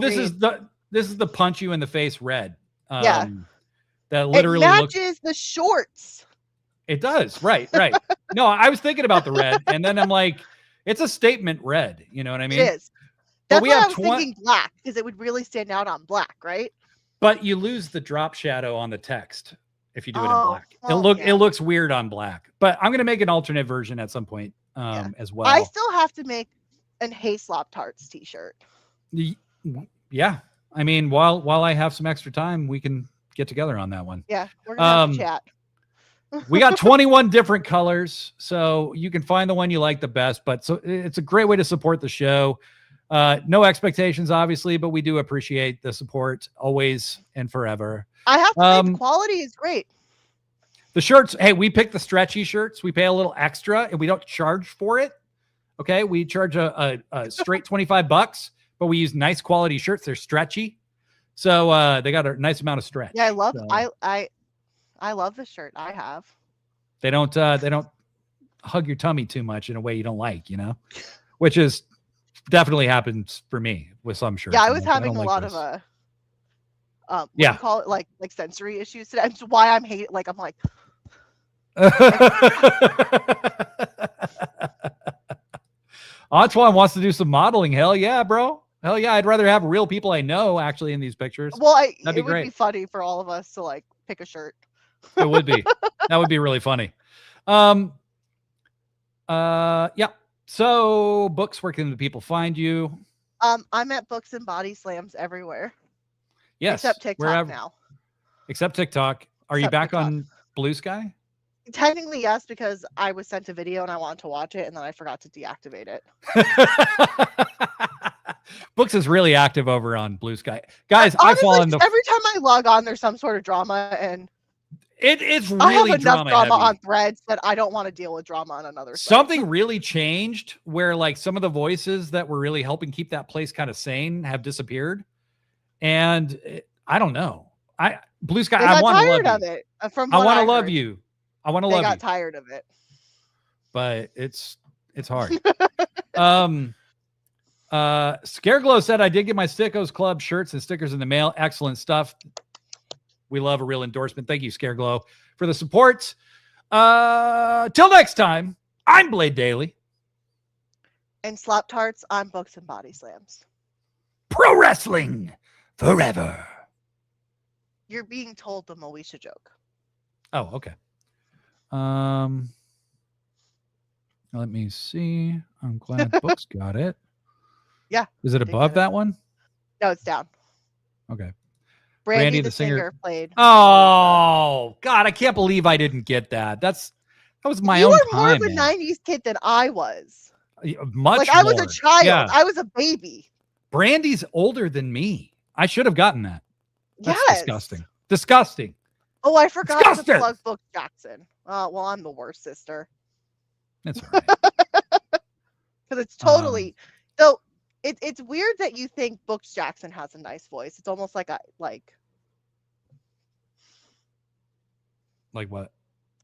This is the punch you in the face red. That literally matches the shorts. It does. Right. No, I was thinking about the red, and then I'm like, it's a statement red. You know what I mean? It is. That's why I was thinking black, because it would really stand out on black, right? But you lose the drop shadow on the text if you do it in black. It looks weird on black. But I'm gonna make an alternate version at some point as well. I still have to make an Hey Slop Tarts t-shirt. Yeah. I mean, while I have some extra time, we can get together on that one. Yeah, we're gonna have to chat. We got 21 different colors, so you can find the one you like the best. But so it's a great way to support the show. No expectations, obviously, but we do appreciate the support always and forever. I have to say, the quality is great. The shirts, hey, we pick the stretchy shirts. We pay a little extra, and we don't charge for it. Okay, we charge a straight $25, but we use nice quality shirts. They're stretchy. So they got a nice amount of stretch. Yeah, I love the shirt I have. They don't hug your tummy too much in a way you don't like, which is definitely happens for me with some shirts. Yeah, I was having a lot of what do you call it, like sensory issues today. That's why I'm like Antoine wants to do some modeling. Hell yeah, bro. Hell yeah, I'd rather have real people I know actually in these pictures. Well, it would be funny for all of us to like pick a shirt. It would be. That would be really funny. Yeah. So books, where can the people find you? I'm at Books and Bodyslams everywhere. Yes. Except TikTok now. Except TikTok. Are you back on Blue Sky? Technically, yes, because I was sent a video and I wanted to watch it, and then I forgot to deactivate it. Books is really active over on Blue Sky. Guys, honestly, every time I log on, there's some sort of drama, and it's really I have enough drama heavy on Threads that I don't want to deal with drama on another site. Something really changed where like some of the voices that were really helping keep that place kind of sane have disappeared. And I don't know. Blue Sky, I want to love you. I want to love you. I want to love you. They got tired of it. But it's hard. Scareglow said, I did get my Sickos Club shirts and stickers in the mail. Excellent stuff. We love a real endorsement. Thank you, Scareglow, for the support. Till next time, I'm Blade Daly. And Slop Tarts, I'm Books and Bodyslams. Pro wrestling forever. You're being told the Moesha joke. Oh, okay. Let me see. I'm glad Books got it. Yeah. Is it above that one? No, it's down. Okay. Brandy the singer played. Oh God, I can't believe I didn't get that. That was my own time. You were more of a '90s kid than I was. Much like I was a child. Yeah. I was a baby. Brandy's older than me. I should have gotten that. That's disgusting. Disgusting. Oh, I forgot to plug Book Jackson. Well, I'm the worst sister. That's all right. Because it's totally so. It's weird that you think Books Jackson has a nice voice. It's almost like like what?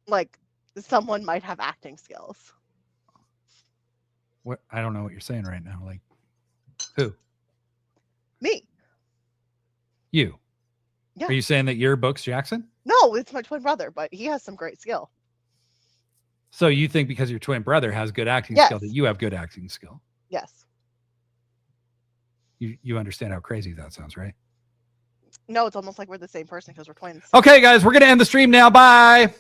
Like someone might have acting skills. What? I don't know what you're saying right now. Like who? Me. You. Yeah. Are you saying that you're Books Jackson? No, it's my twin brother, but he has some great skill. So you think because your twin brother has good acting skill that you have good acting skill? Yes. You understand how crazy that sounds, right? No, it's almost like we're the same person because we're twins. Okay, guys, we're going to end the stream now. Bye.